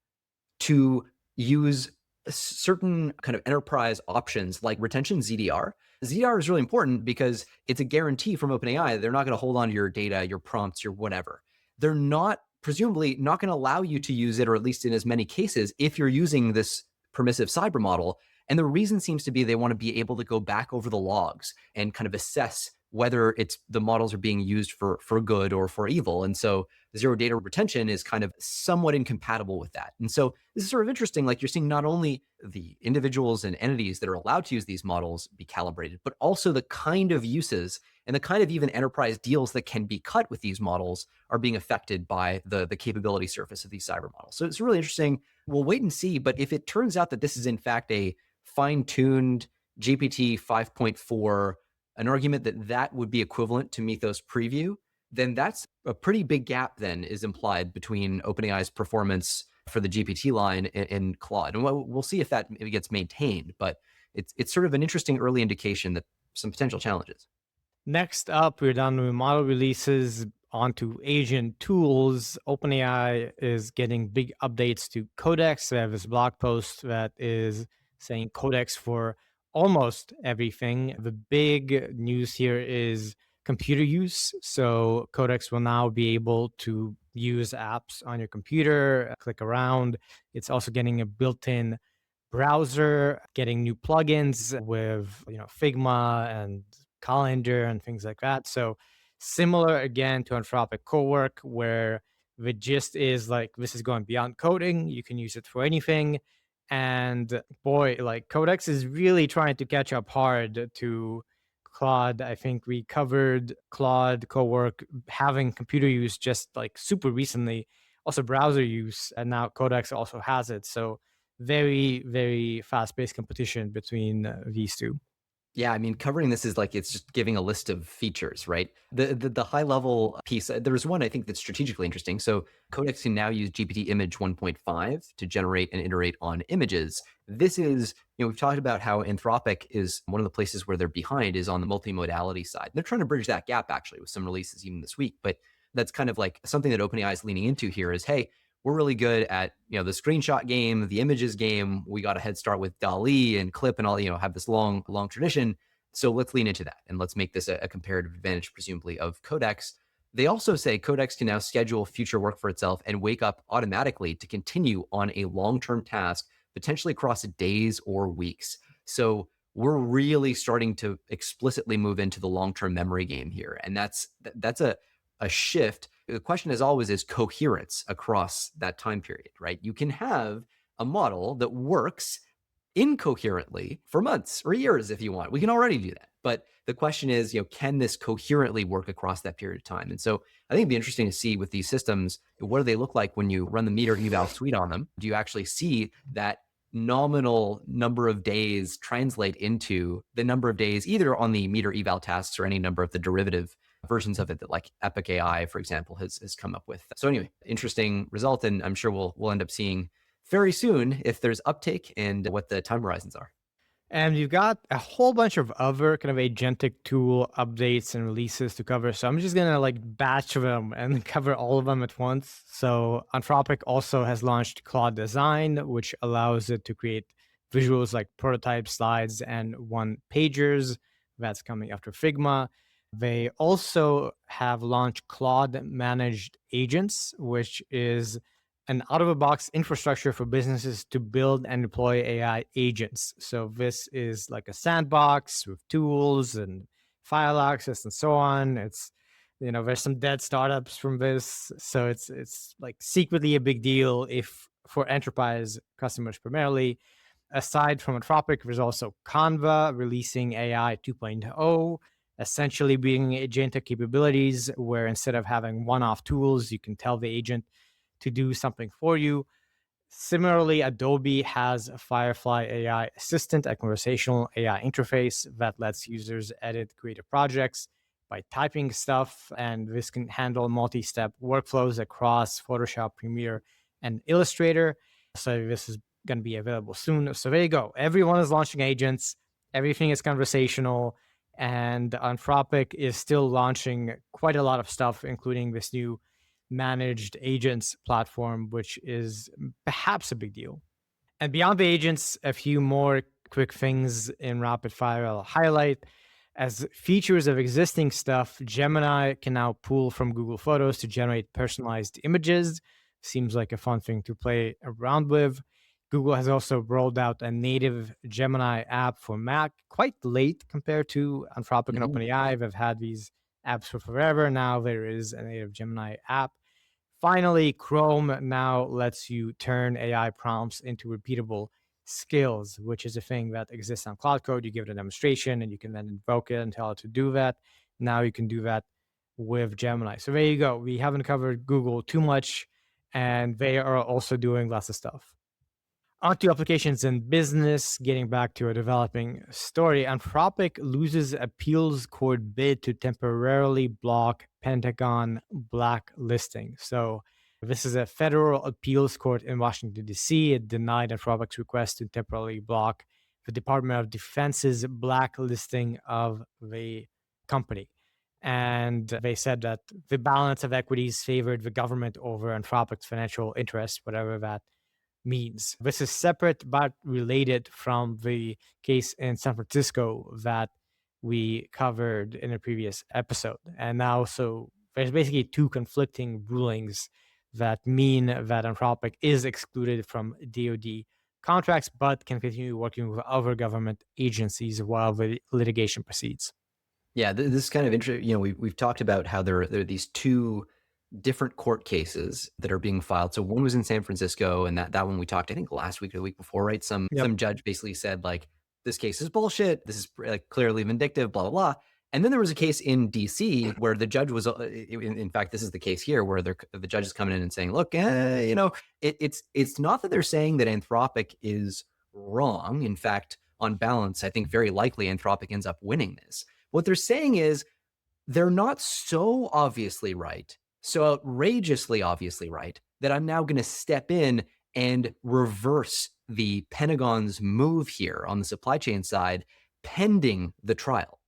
to use certain kind of enterprise options like retention ZDR. ZDR is really important because it's a guarantee from OpenAI. They're not going to hold on to your data, your prompts, your whatever. They're not, presumably, not going to allow you to use it, or at least in as many cases, if you're using this permissive cyber model. And the reason seems to be they want to be able to go back over the logs and kind of assess whether it's the models are being used for good or for evil. And so zero data retention is kind of somewhat incompatible with that. And so this is sort of interesting. Like, you're seeing not only the individuals and entities that are allowed to use these models be calibrated, but also the kind of uses and the kind of even enterprise deals that can be cut with these models are being affected by the capability surface of these cyber models. So it's really interesting. We'll wait and see. But if it turns out that this is in fact a fine-tuned GPT 5.4, an argument that would be equivalent to Mythos preview, then that's a pretty big gap then is implied between OpenAI's performance for the GPT line and Claude. And we'll see if that maybe gets maintained, but it's sort of an interesting early indication that some potential challenges. Next up, we're done with model releases onto agent tools. OpenAI is getting big updates to Codex. We have this blog post that is saying Codex for almost everything. The big news here is computer use. So Codex will now be able to use apps on your computer, click around. It's also getting a built-in browser, getting new plugins with Figma and Calendar and things like that. So similar again to Anthropic Cowork, where the gist is like this is going beyond coding. You can use it for anything. And boy, like Codex is really trying to catch up hard to Claude. I think we covered Claude Cowork having computer use just like super recently, also browser use, and now Codex also has it. So very, very fast-paced competition between these two. Yeah, I mean, covering this is like it's just giving a list of features, right? The high level piece, there's one I think that's strategically interesting. So Codex can now use GPT image 1.5 to generate and iterate on images. This is, we've talked about how Anthropic is one of the places where they're behind is on the multimodality side. They're trying to bridge that gap actually with some releases even this week, but that's kind of like something that OpenAI is leaning into here is, hey, we're really good at the screenshot game, the images game. We got a head start with DALL-E and Clip and all, have this long tradition. So let's lean into that and let's make this a comparative advantage, presumably, of Codex. They also say Codex can now schedule future work for itself and wake up automatically to continue on a long-term task, potentially across days or weeks. So we're really starting to explicitly move into the long-term memory game here, and that's a shift. The question, as always, is coherence across that time period, right? You can have a model that works incoherently for months or years if you want. We can already do that. But the question is, can this coherently work across that period of time? And so I think it'd be interesting to see with these systems, what do they look like when you run the meter eval suite on them? Do you actually see that nominal number of days translate into the number of days either on the meter eval tasks or any number of the derivative versions of it that like Epic AI, for example, has come up with? So anyway, interesting result. And I'm sure we'll end up seeing very soon if there's uptake and what the time horizons are. And you've got a whole bunch of other kind of agentic tool updates and releases to cover. So I'm just going to like batch them and cover all of them at once. So Anthropic also has launched Claude Design, which allows it to create visuals like prototype slides and one-pagers. That's coming after Figma. They also have launched Claude Managed Agents, which is an out-of-the-box infrastructure for businesses to build and deploy AI agents. So this is like a sandbox with tools and file access and so on. It's, there's some dead startups from this, so it's like secretly a big deal if for enterprise customers primarily. Aside from Anthropic, there's also Canva releasing AI 2.0, essentially being agentic capabilities where instead of having one-off tools, you can tell the agent to do something for you. Similarly, Adobe has a Firefly AI assistant, a conversational AI interface that lets users edit creative projects by typing stuff, and this can handle multi-step workflows across Photoshop, Premiere, and Illustrator. So this is going to be available soon. So there you go. Everyone is launching agents. Everything is conversational. And Anthropic is still launching quite a lot of stuff, including this new managed agents platform, which is perhaps a big deal. And beyond the agents, a few more quick things in rapid fire I'll highlight. As features of existing stuff, Gemini can now pull from Google Photos to generate personalized images. Seems like a fun thing to play around with. Google has also rolled out a native Gemini app for Mac quite late compared to Anthropic and OpenAI. They've had these apps for forever. Now there is a native Gemini app. Finally, Chrome now lets you turn AI prompts into repeatable skills, which is a thing that exists on Claude Code. You give it a demonstration and you can then invoke it and tell it to do that. Now you can do that with Gemini. So there you go. We haven't covered Google too much, and they are also doing lots of stuff. Onto applications in business, getting back to a developing story. Anthropic loses appeals court bid to temporarily block Pentagon blacklisting. So this is a federal appeals court in Washington, D.C. It denied Anthropic's request to temporarily block the Department of Defense's blacklisting of the company. And they said that the balance of equities favored the government over Anthropic's financial interests, whatever that means. This is separate but related from the case in San Francisco that we covered in a previous episode. And now, so there's basically two conflicting rulings that mean that Anthropic is excluded from DoD contracts, but can continue working with other government agencies while the litigation proceeds. Yeah, this is kind of interesting. We've talked about how there are these two different court cases that are being filed. So one was in San Francisco, and that one we talked, I think, last week or the week before, right? Some judge basically said, like, this case is bullshit. This is like clearly vindictive, blah, blah, blah. And then there was a case in DC where the judge was, in fact, this is the case here where the judge is coming in and saying, look, it's not that they're saying that Anthropic is wrong. In fact, on balance, I think very likely Anthropic ends up winning this. What they're saying is they're not so obviously right, so outrageously obviously right, that I'm now going to step in and reverse the Pentagon's move here on the supply chain side, pending the trial,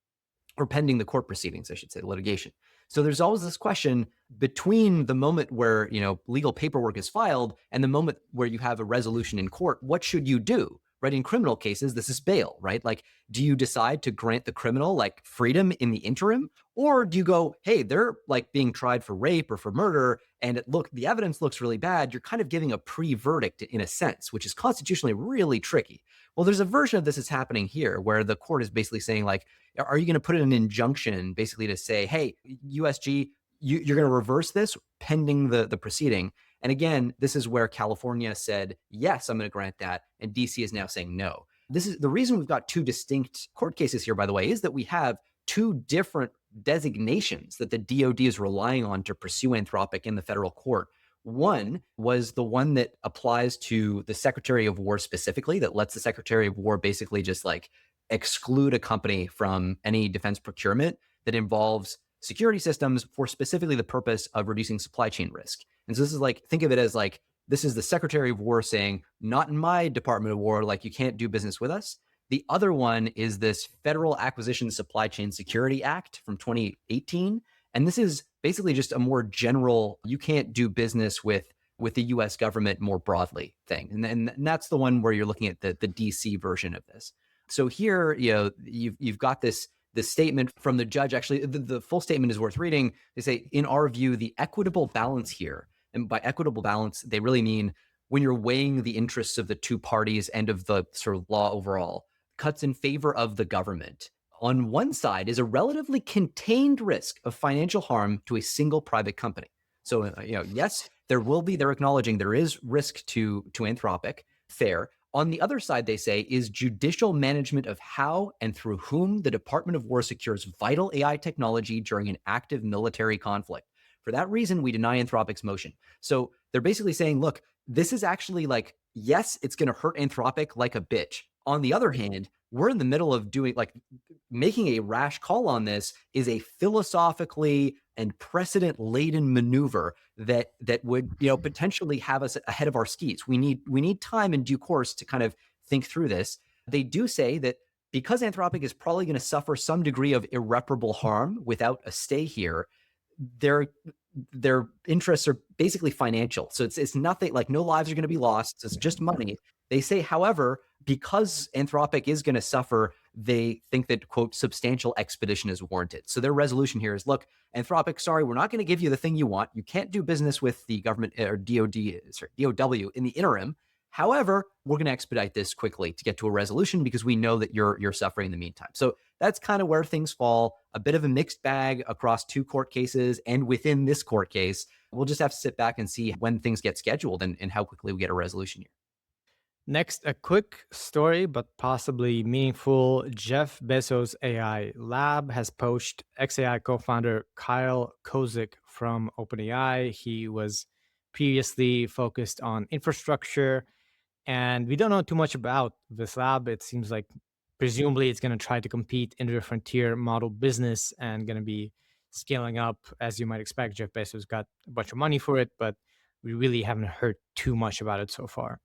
or pending the court proceedings, I should say, litigation. So there's always this question between the moment where, legal paperwork is filed and the moment where you have a resolution in court. What should you do? Right? In criminal cases, this is bail, right? Like, do you decide to grant the criminal like freedom in the interim? Or do you go, hey, they're like being tried for rape or for murder, and the evidence looks really bad. You're kind of giving a pre-verdict in a sense, which is constitutionally really tricky. Well, there's a version of this that's happening here where the court is basically saying, like, are you going to put in an injunction basically to say, hey, USG, you're going to reverse this pending the proceeding? And again, this is where California said, yes, I'm going to grant that. And DC is now saying no. This is the reason we've got two distinct court cases here, by the way, is that we have two different designations that the DoD is relying on to pursue Anthropic in the federal court. One was the one that applies to the Secretary of War specifically, that lets the Secretary of War basically just like exclude a company from any defense procurement that involves security systems for specifically the purpose of reducing supply chain risk. And so this is like, think of it as like, this is the Secretary of War saying, not in my Department of War, like, you can't do business with us. The other one is this Federal Acquisition Supply Chain Security Act from 2018. And this is basically just a more general, you can't do business with the US government more broadly thing. And that's the one where you're looking at the DC version of this. So here, you've got this statement from the judge. Actually, the full statement is worth reading. They say, in our view, the equitable balance here And by equitable balance, they really mean when you're weighing the interests of the two parties and of the sort of law overall, cuts in favor of the government on one side is a relatively contained risk of financial harm to a single private company. So, yes, they're acknowledging there is risk to Anthropic, fair. On the other side, they say, is judicial management of how and through whom the Department of War secures vital AI technology during an active military conflict. For that reason, we deny Anthropic's motion. So they're basically saying, look, this is actually like, yes, it's going to hurt Anthropic like a bitch. On the other hand, we're in the middle of doing like making a rash call on this is a philosophically and precedent laden maneuver that would potentially have us ahead of our skis. We need time in due course to kind of think through this. They do say that because Anthropic is probably going to suffer some degree of irreparable harm without a stay here, their interests are basically financial. So it's nothing like no lives are going to be lost. It's just money. They say, however, because Anthropic is going to suffer, they think that, quote, substantial expedition is warranted. So their resolution here is, look, Anthropic, sorry, we're not going to give you the thing you want. You can't do business with the government or DOW in the interim. However, we're going to expedite this quickly to get to a resolution because we know that you're suffering in the meantime. So that's kind of where things fall. A bit of a mixed bag across two court cases and within this court case. We'll just have to sit back and see when things get scheduled and how quickly we get a resolution here. Next, a quick story, but possibly meaningful. Jeff Bezos AI lab has poached XAI co-founder Kyle Kozic from OpenAI. He was previously focused on infrastructure, and we don't know too much about this lab. It seems like presumably it's going to try to compete in the frontier model business and going to be scaling up, as you might expect. Jeff Bezos got a bunch of money for it, but we really haven't heard too much about it so far.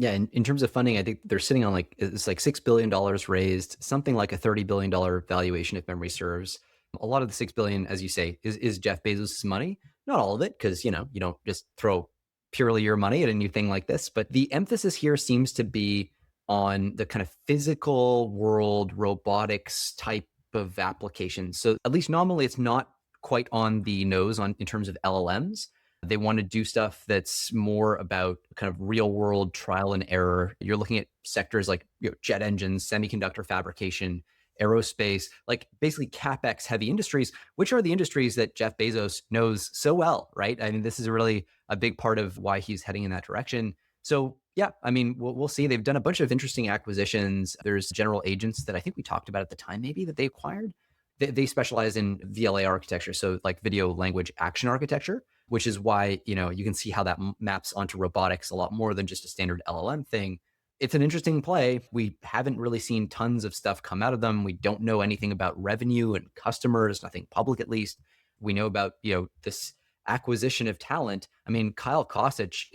Yeah, in terms of funding, I think they're sitting on it's like $6 billion raised, something like a $30 billion valuation if memory serves. A lot of the $6 billion, as you say, is Jeff Bezos' money. Not all of it, because you don't just throw purely your money at a new thing like this. But the emphasis here seems to be on the kind of physical world robotics type of applications. So at least nominally, it's not quite on the nose in terms of LLMs. They want to do stuff that's more about kind of real world trial and error. You're looking at sectors like jet engines, semiconductor fabrication, aerospace, like basically CapEx heavy industries, which are the industries that Jeff Bezos knows so well, right? I mean, this is really a big part of why he's heading in that direction. So yeah, I mean, we'll see. They've done a bunch of interesting acquisitions. There's General Agents that I think we talked about at the time, maybe that they acquired. They specialize in VLA architecture, so like video language action architecture, which is why you can see how that maps onto robotics a lot more than just a standard LLM thing. It's an interesting play. We haven't really seen tons of stuff come out of them. We don't know anything about revenue and customers, nothing public at least. We know about this acquisition of talent. I mean, Kyle Kozic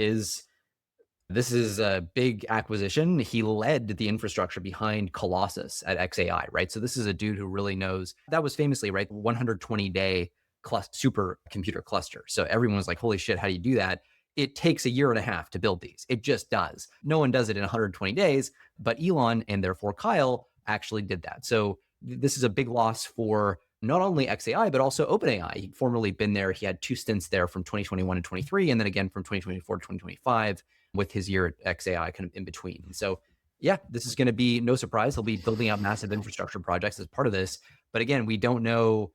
this is a big acquisition. He led the infrastructure behind Colossus at XAI, right? So this is a dude who really knows. That was famously, right, 120-day supercomputer cluster. So everyone was like, holy shit, how do you do that? It takes a year and a half to build these. It just does. No one does it in 120 days, but Elon and therefore Kyle actually did that. So this is a big loss for not only XAI, but also OpenAI. He'd formerly been there. He had 2 stints there from 2021 to 23, and then again from 2024 to 2025 with his year at XAI kind of in between. So yeah, this is going to be no surprise. He'll be building out massive infrastructure projects as part of this. But again, we don't know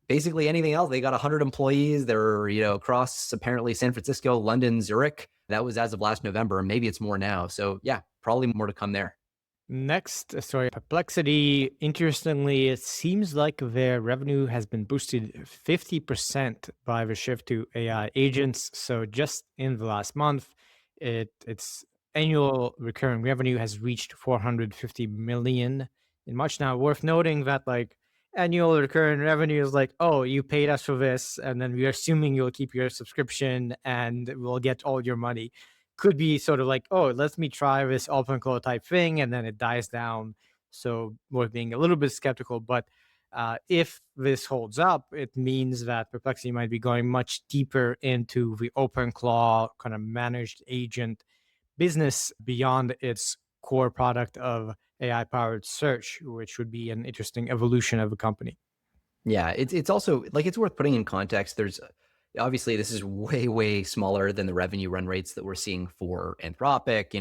basically anything else. They got 100 employees. They're, across apparently San Francisco, London, Zurich. That was as of last November. Maybe it's more now. So yeah, probably more to come there. Next story, Perplexity. Interestingly, it seems like their revenue has been boosted 50% by the shift to AI agents. So just in the last month, its annual recurring revenue has reached 450 million in March. Now, worth noting that annual recurring revenue is like, oh, you paid us for this, and then we're assuming you'll keep your subscription and we'll get all your money. Could be sort of like, oh, let me try this OpenClaw type thing, and then it dies down. So worth being a little bit skeptical. But if this holds up, it means that Perplexity might be going much deeper into the OpenClaw kind of managed agent business beyond its core product of AI-powered search, which would be an interesting evolution of a company. Yeah, it's also like it's worth putting in context. There's Obviously, this is way, way smaller than the revenue run rates that we're seeing for Anthropic,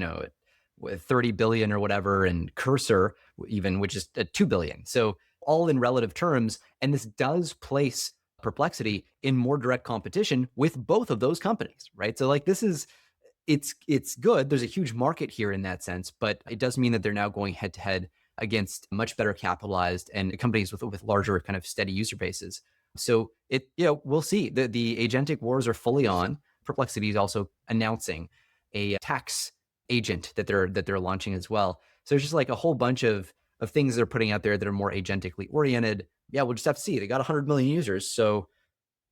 with 30 billion or whatever, and Cursor, even, which is at 2 billion. So, all in relative terms. And this does place Perplexity in more direct competition with both of those companies, right? So, like, it's good. There's a huge market here in that sense, but it does mean that they're now going head to head against much better capitalized and companies with larger kind of steady user bases. So we'll see. The agentic wars are fully on. Perplexity is also announcing a tax agent that they're launching as well. So there's just like a whole bunch of things they're putting out there that are more agentically oriented. Yeah, we'll just have to see. They got 100 million users, so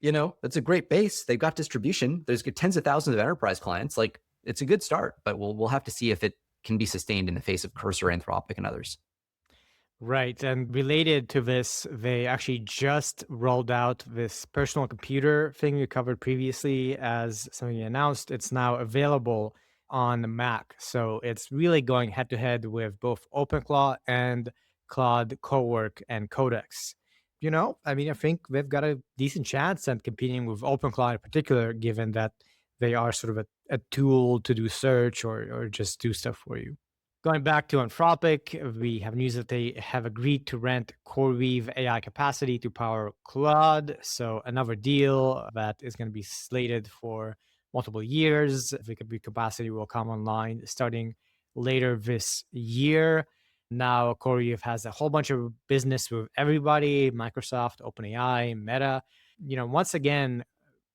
that's a great base. They've got distribution. There's tens of thousands of enterprise clients. Like, it's a good start, but we'll have to see if it can be sustained in the face of Cursor, Anthropic, and others. Right. And related to this, they actually just rolled out this personal computer thing we covered previously as something announced. It's now available on the Mac. So it's really going head to head with both OpenClaw and Claude Cowork and Codex. I think they've got a decent chance at competing with OpenClaw in particular, given that they are sort of a tool to do search or just do stuff for you. Going back to Anthropic, we have news that they have agreed to rent CoreWeave AI capacity to power Claude. So another deal that is going to be slated for multiple years. The capacity will come online starting later this year. Now, CoreWeave has a whole bunch of business with everybody, Microsoft, OpenAI, Meta. Once again,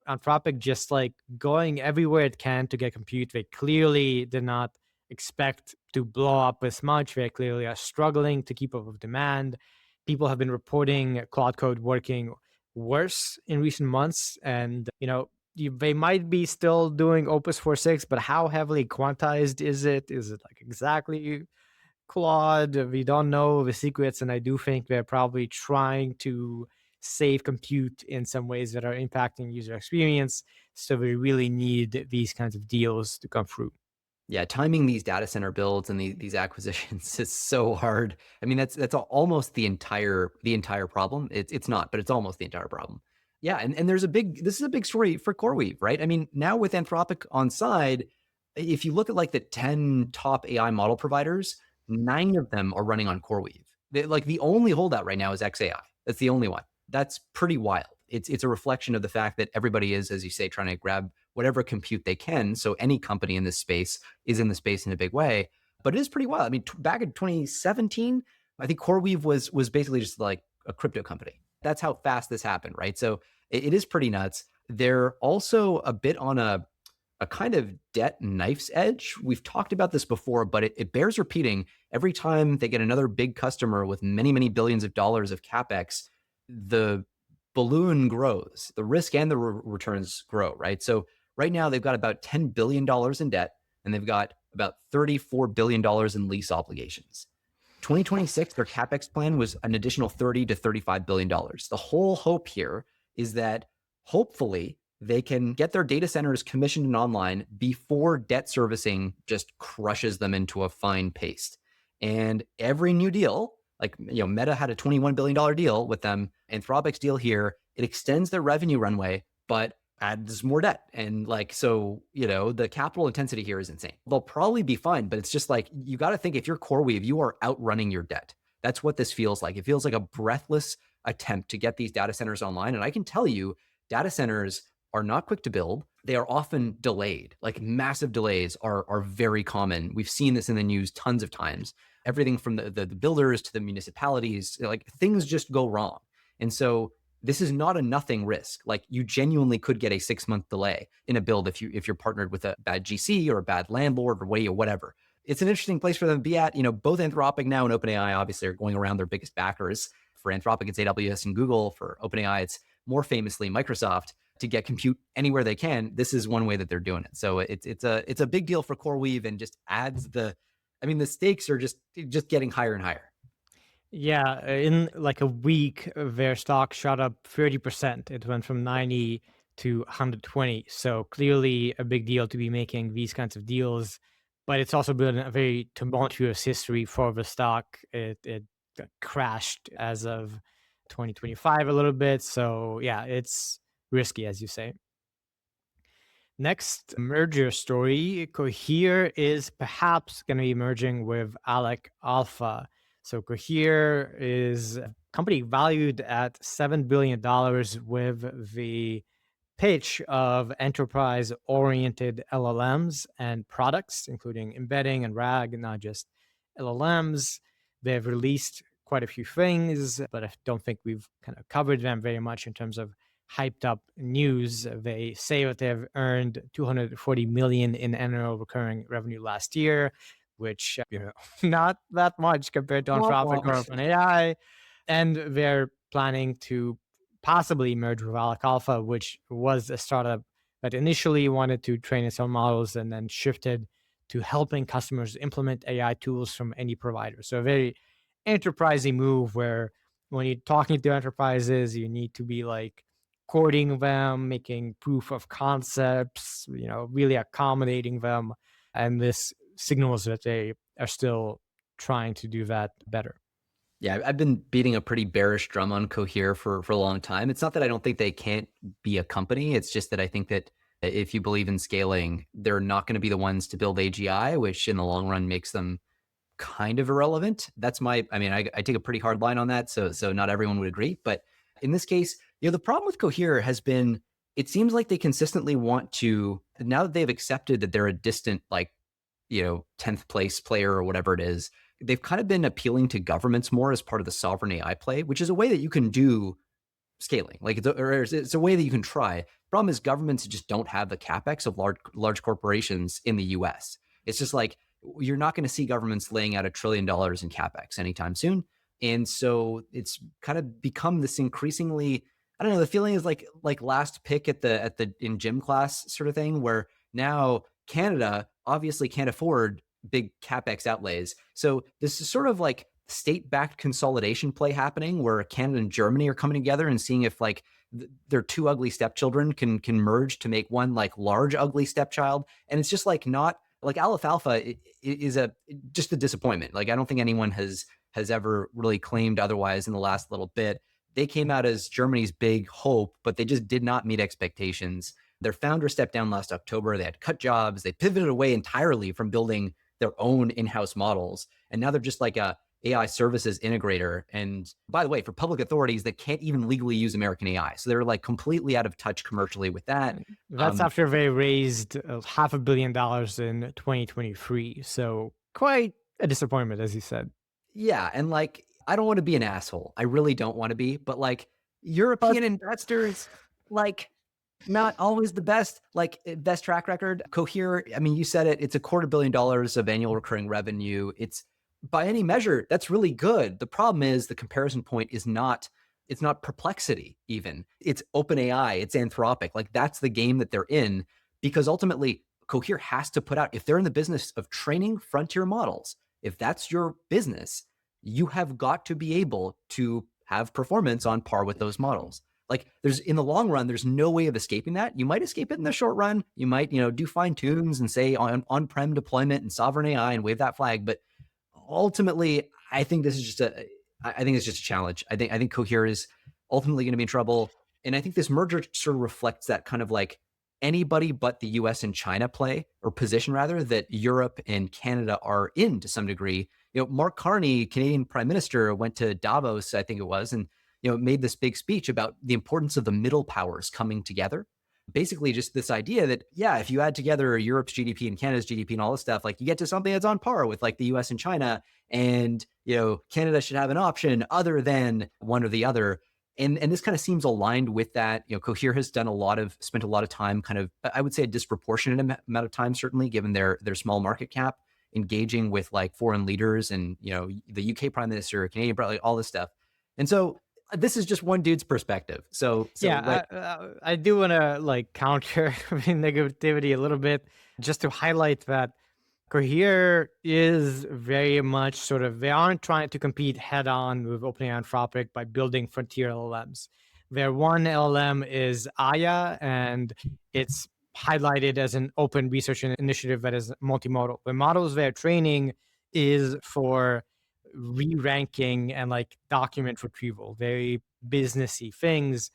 Anthropic just like going everywhere it can to get compute. They clearly did not expect to blow up as much. They clearly are struggling to keep up with demand. People have been reporting Claude Code working worse in recent months. And, they might be still doing Opus 4.6, but how heavily quantized is it? Is it like exactly Claude? We don't know the secrets. And I do think they're probably trying to save compute in some ways that are impacting user experience. So we really need these kinds of deals to come through. Yeah, timing these data center builds and these acquisitions is so hard. I mean, that's almost the entire problem. It's not, but it's almost the entire problem. Yeah, and this is a big story for CoreWeave, right? I mean, now with Anthropic on side, if you look at like the 10 top AI model providers, 9 of them are running on CoreWeave. Like, the only holdout right now is xAI. That's the only one. That's pretty wild. It's a reflection of the fact that everybody is, as you say, trying to grab whatever compute they can. So any company in this space is in the space in a big way. But it is pretty wild. I mean, back in 2017, I think CoreWeave was basically just like a crypto company. That's how fast this happened, right? So it is pretty nuts. They're also a bit on a kind of debt knife's edge. We've talked about this before, but it bears repeating. Every time they get another big customer with many, many billions of dollars of CapEx, the balloon grows. The risk and the returns grow, right? So right now they've got about $10 billion in debt, and they've got about $34 billion in lease obligations. 2026, their CapEx plan was an additional $30 to $35 billion. The whole hope here is that hopefully they can get their data centers commissioned and online before debt servicing just crushes them into a fine paste. And every new deal, like, Meta had a $21 billion deal with them. Anthropic's deal here, it extends their revenue runway, but adds more debt. And the capital intensity here is insane. They'll probably be fine, but it's just like, you got to think, if you're CoreWeave, you are outrunning your debt. That's what this feels like. It feels like a breathless attempt to get these data centers online. And I can tell you, data centers are not quick to build. They are often delayed. Like, massive delays are very common. We've seen this in the news tons of times. Everything from the builders to the municipalities, like, things just go wrong. And so this is not a nothing risk. Like, you genuinely could get a 6-month delay in a build if you're partnered with a bad GC or a bad landlord or whatever. It's an interesting place for them to be at. Both Anthropic now and OpenAI obviously are going around their biggest backers. For Anthropic, it's AWS and Google. For OpenAI, it's more famously Microsoft. To get compute anywhere they can, this is one way that they're doing it. So it's a big deal for CoreWeave, and just adds the stakes are just getting higher and higher. Yeah, in like a week, their stock shot up 30%. It went from 90 to 120. So clearly a big deal to be making these kinds of deals. But it's also been a very tumultuous history for the stock. It crashed as of 2025 a little bit. So yeah, it's risky, as you say. Next merger story, Cohere is perhaps going to be merging with Aleph Alpha. So Cohere is a company valued at $7 billion with the pitch of enterprise-oriented LLMs and products, including embedding and RAG, not just LLMs. They've released quite a few things, but I don't think we've kind of covered them very much in terms of hyped up news. They say that they've earned 240 million in annual recurring revenue last year, which not that much compared to Womp Anthropic or womp. OpenAI. And they're planning to possibly merge with Aleph Alpha, which was a startup that initially wanted to train its own models and then shifted to helping customers implement AI tools from any provider. So a very enterprising move where when you're talking to enterprises, you need to be like courting them, making proof of concepts, really accommodating them. And this signals that they are still trying to do that better. Yeah, I've been beating a pretty bearish drum on Cohere for a long time. It's not that I don't think they can't be a company. It's just that I think that if you believe in scaling, they're not going to be the ones to build AGI, which in the long run makes them kind of irrelevant. That's I take a pretty hard line on that. So not everyone would agree. But in this case, the problem with Cohere has been, it seems like they consistently want to, now that they've accepted that they're a distant, 10th place player or whatever it is, they've kind of been appealing to governments more as part of the sovereign AI play, which is a way that you can do scaling. It's a way that you can try. Problem is governments just don't have the capex of large corporations in the US. It's just like, you're not going to see governments laying out $1 trillion in capex anytime soon. And so it's kind of become this increasingly, I don't know, the feeling is like last pick at the in gym class sort of thing, where now Canada obviously can't afford big capex outlays. So this is sort of like state-backed consolidation play happening where Canada and Germany are coming together and seeing if their two ugly stepchildren can merge to make one like large ugly stepchild. And it's just like not like Aleph Alpha is just a disappointment. Like I don't think anyone has ever really claimed otherwise in the last little bit. They came out as Germany's big hope, but they just did not meet expectations. Their founder stepped down last October. They had cut jobs. They pivoted away entirely from building their own in-house models. And now they're just like a AI services integrator. And by the way, for public authorities that can't even legally use American AI. So they're like completely out of touch commercially with that. That's after they raised $500 million in 2023. So quite a disappointment, as you said. Yeah. And like, I don't want to be an asshole. I really don't want to be, but like European investors, like not always the best, like best track record. Cohere, I mean, you said it, it's $250 million of annual recurring revenue. It's by any measure, that's really good. The problem is the comparison point is not, it's not Perplexity even. It's OpenAI, it's Anthropic. Like that's the game that they're in, because ultimately Cohere has to put out, if they're in the business of training frontier models, if that's your business, you have got to be able to have performance on par with those models. Like there's in the long run, there's no way of escaping that. You might escape it in the short run. You might, do fine tunes and say on-prem deployment and sovereign AI and wave that flag. But ultimately, I think this is just I think it's just a challenge. I think Cohere is ultimately going to be in trouble. And I think this merger sort of reflects that kind of like anybody but the US and China play or position rather that Europe and Canada are in to some degree. Mark Carney, Canadian Prime Minister, went to Davos, I think it was, and made this big speech about the importance of the middle powers coming together. Basically just this idea that, yeah, if you add together Europe's GDP and Canada's GDP and all this stuff, like you get to something that's on par with like the US and China, and, Canada should have an option other than one or the other. And this kind of seems aligned with that. Cohere has spent a lot of time kind of, I would say a disproportionate amount of time, certainly given their small market cap, engaging with like foreign leaders and, the UK Prime Minister, Canadian, like all this stuff. And so this is just one dude's perspective. So yeah, I do want to like counter negativity a little bit, just to highlight that Cohere is very much sort of, they aren't trying to compete head on with OpenAI and Anthropic by building frontier LLMs. Their one LLM is Aya, and it's highlighted as an open research initiative that is multimodal. The models they're training is for re-ranking and like document retrieval, very businessy things.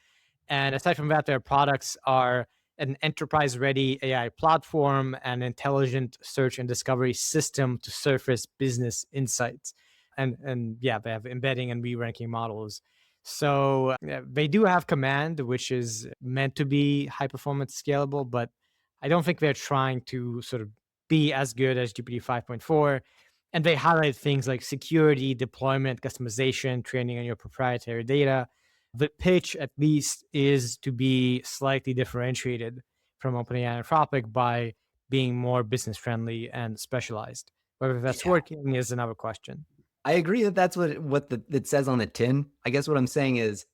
And aside from that, their products are an enterprise-ready AI platform and intelligent search and discovery system to surface business insights. And yeah, they have embedding and re-ranking models. So yeah, they do have command, which is meant to be high performance scalable, but I don't think they're trying to sort of be as good as GPT 5.4. And they highlight things like security, deployment, customization, training on your proprietary data. The pitch, at least, is to be slightly differentiated from OpenAI and Anthropic by being more business friendly and specialized. Whether that's Yeah. working is another question. I agree that that's what it says on the tin. I guess what I'm saying is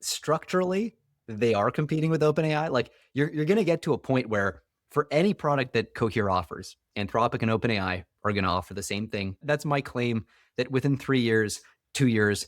structurally they are competing with OpenAI. Like you're going to get to a point where for any product that Cohere offers, Anthropic and OpenAI are going to offer the same thing. That's my claim that within 3 years, 2 years,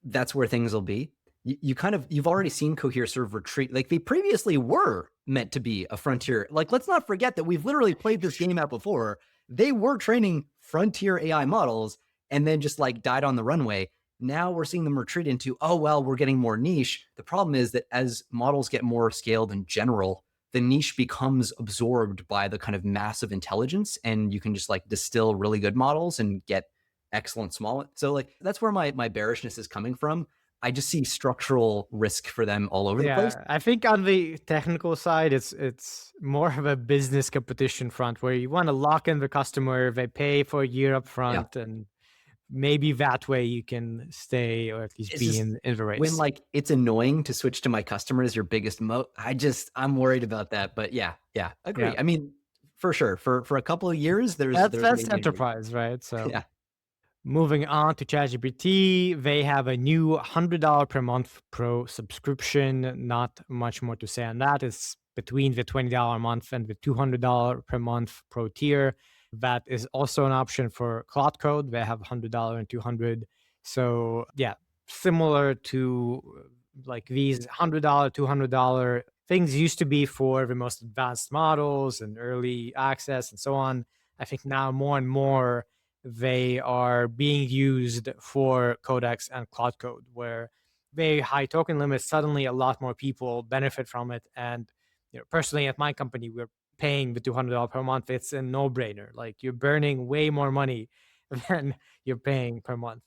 that's where things will be. You've already seen Cohere sort of retreat. Like they previously were meant to be a frontier. Like let's not forget that we've literally played this game out before. They were training frontier AI models and then just like died on the runway. Now we're seeing them retreat into, oh, well, we're getting more niche. The problem is that as models get more scaled in general, the niche becomes absorbed by the kind of massive intelligence, and you can just like distill really good models and get excellent small. So like that's where my bearishness is coming from. I just see structural risk for them all over the place. Yeah, I think on the technical side, it's more of a business competition front where you want to lock in the customer, they pay for a year up front, and maybe that way you can stay or at least It's be just in the race. when like it's annoying to switch to my customer as your biggest moat. I'm worried about that. But yeah, agree. Yeah. I mean, for sure, for a couple of years, there's That's maybe enterprise, right? So yeah. moving on to ChatGPT, they have a new $100 per month pro subscription. Not much more to say on that. It's between the $20 a month and the $200 per month pro tier. That is also an option for Claude Code. They have $100 and $200. So yeah, similar to like these $100, $200 things used to be for the most advanced models and early access and so on. I think now more and more they are being used for Codex and Claude Code, where very high token limits, suddenly a lot more people benefit from it. And personally at my company, we're paying the $200 per month. It's a no-brainer. Like you're burning way more money than you're paying per month.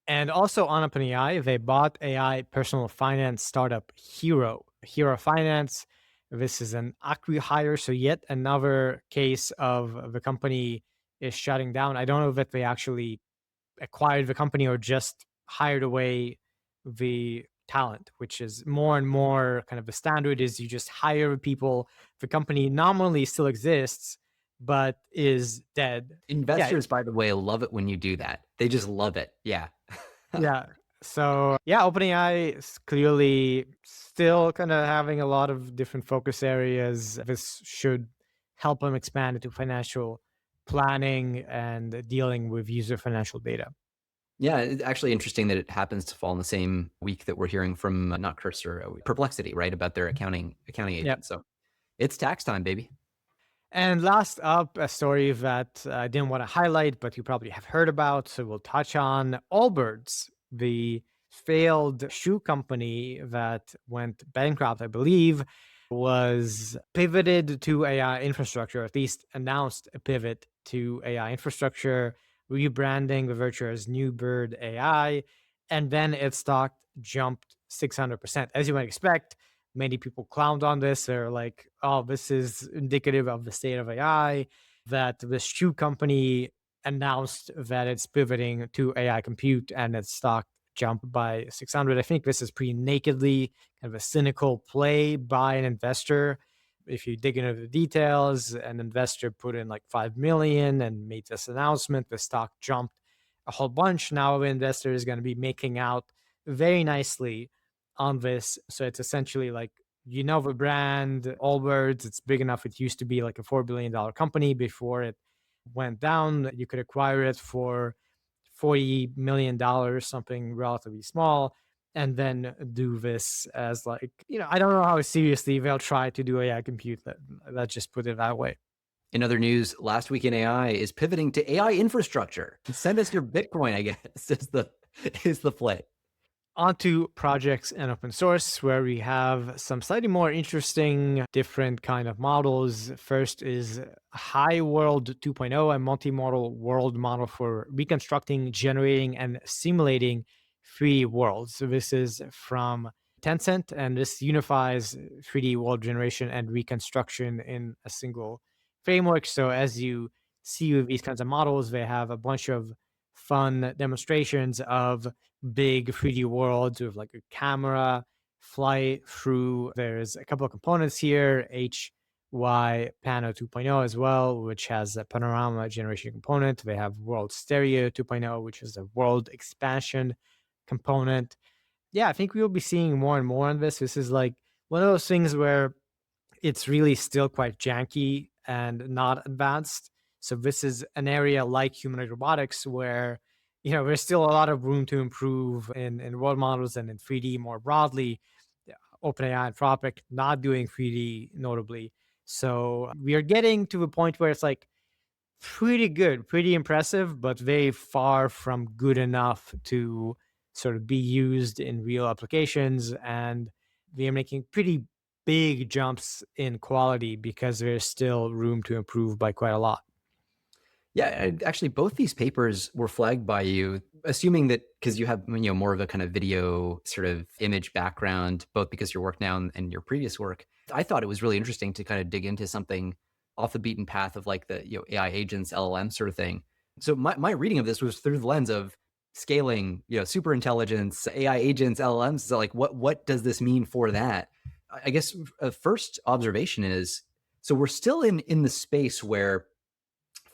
And also on OpenAI, they bought AI personal finance startup Hero Finance. This is an acqui-hire, so yet another case of the company is shutting down. I don't know if they actually acquired the company or just hired away the talent, which is more and more kind of the standard is you just hire people. The company nominally still exists, but is dead. Investors, by the way, love it when you do that. They just love it. Yeah. Yeah. So yeah, OpenAI is clearly still kind of having a lot of different focus areas. This should help them expand into financial planning and dealing with user financial data. Yeah, it's actually interesting that it happens to fall in the same week that we're hearing from not Cursor, Perplexity, right, about their accounting agent. Yep. So it's tax time, baby. And last up, a story that I didn't want to highlight, but you probably have heard about. So we'll touch on Allbirds, the failed shoe company that went bankrupt, I believe, was pivoted to AI infrastructure, at least announced a pivot to AI infrastructure, rebranding the virtue as New Bird AI. And then its stock jumped 600%. As you might expect, many people clowned on this. They're like, oh, this is indicative of the state of AI, that the shoe company announced that it's pivoting to AI compute and its stock jumped by 600. I think this is pretty nakedly kind of a cynical play by an investor. If you dig into the details, an investor put in like 5 million and made this announcement. The stock jumped a whole bunch. Now the investor is going to be making out very nicely on this. So it's essentially like, the brand Allbirds, it's big enough. It used to be like a $4 billion company before it went down. You could acquire it for $40 million, something relatively small, and then do this as like, I don't know how seriously they'll try to do AI compute. Let's just put it that way. In other news, last week in AI is pivoting to AI infrastructure. Send us your Bitcoin, I guess, is the play. onto projects and open source, where we have some slightly more interesting, different kind of models. First is High World 2.0, a multi-modal world model for reconstructing, generating, and simulating 3D worlds. So this is from Tencent, and this unifies 3D world generation and reconstruction in a single framework. So as you see with these kinds of models, they have a bunch of fun demonstrations of big 3D worlds with like a camera flight through. There's a couple of components here, HY Pano 2.0 as well, which has a panorama generation component. They have World Stereo 2.0, which is a world expansion component. Yeah, I think we'll be seeing more and more on this. This is like one of those things where it's really still quite janky and not advanced. So this is an area like humanoid robotics where, there's still a lot of room to improve in world models and in 3D more broadly. OpenAI, Anthropic not doing 3D notably. So we are getting to the point where it's like pretty good, pretty impressive, but very far from good enough to sort of be used in real applications. And we are making pretty big jumps in quality because there's still room to improve by quite a lot. Yeah, actually, both these papers were flagged by you, assuming that because you have more of a kind of video sort of image background, both because your work now and your previous work. I thought it was really interesting to kind of dig into something off the beaten path of like the AI agents, LLM sort of thing. So my reading of this was through the lens of scaling, super intelligence, AI agents, LLMs. So like, what does this mean for that? I guess a first observation is, so we're still in the space where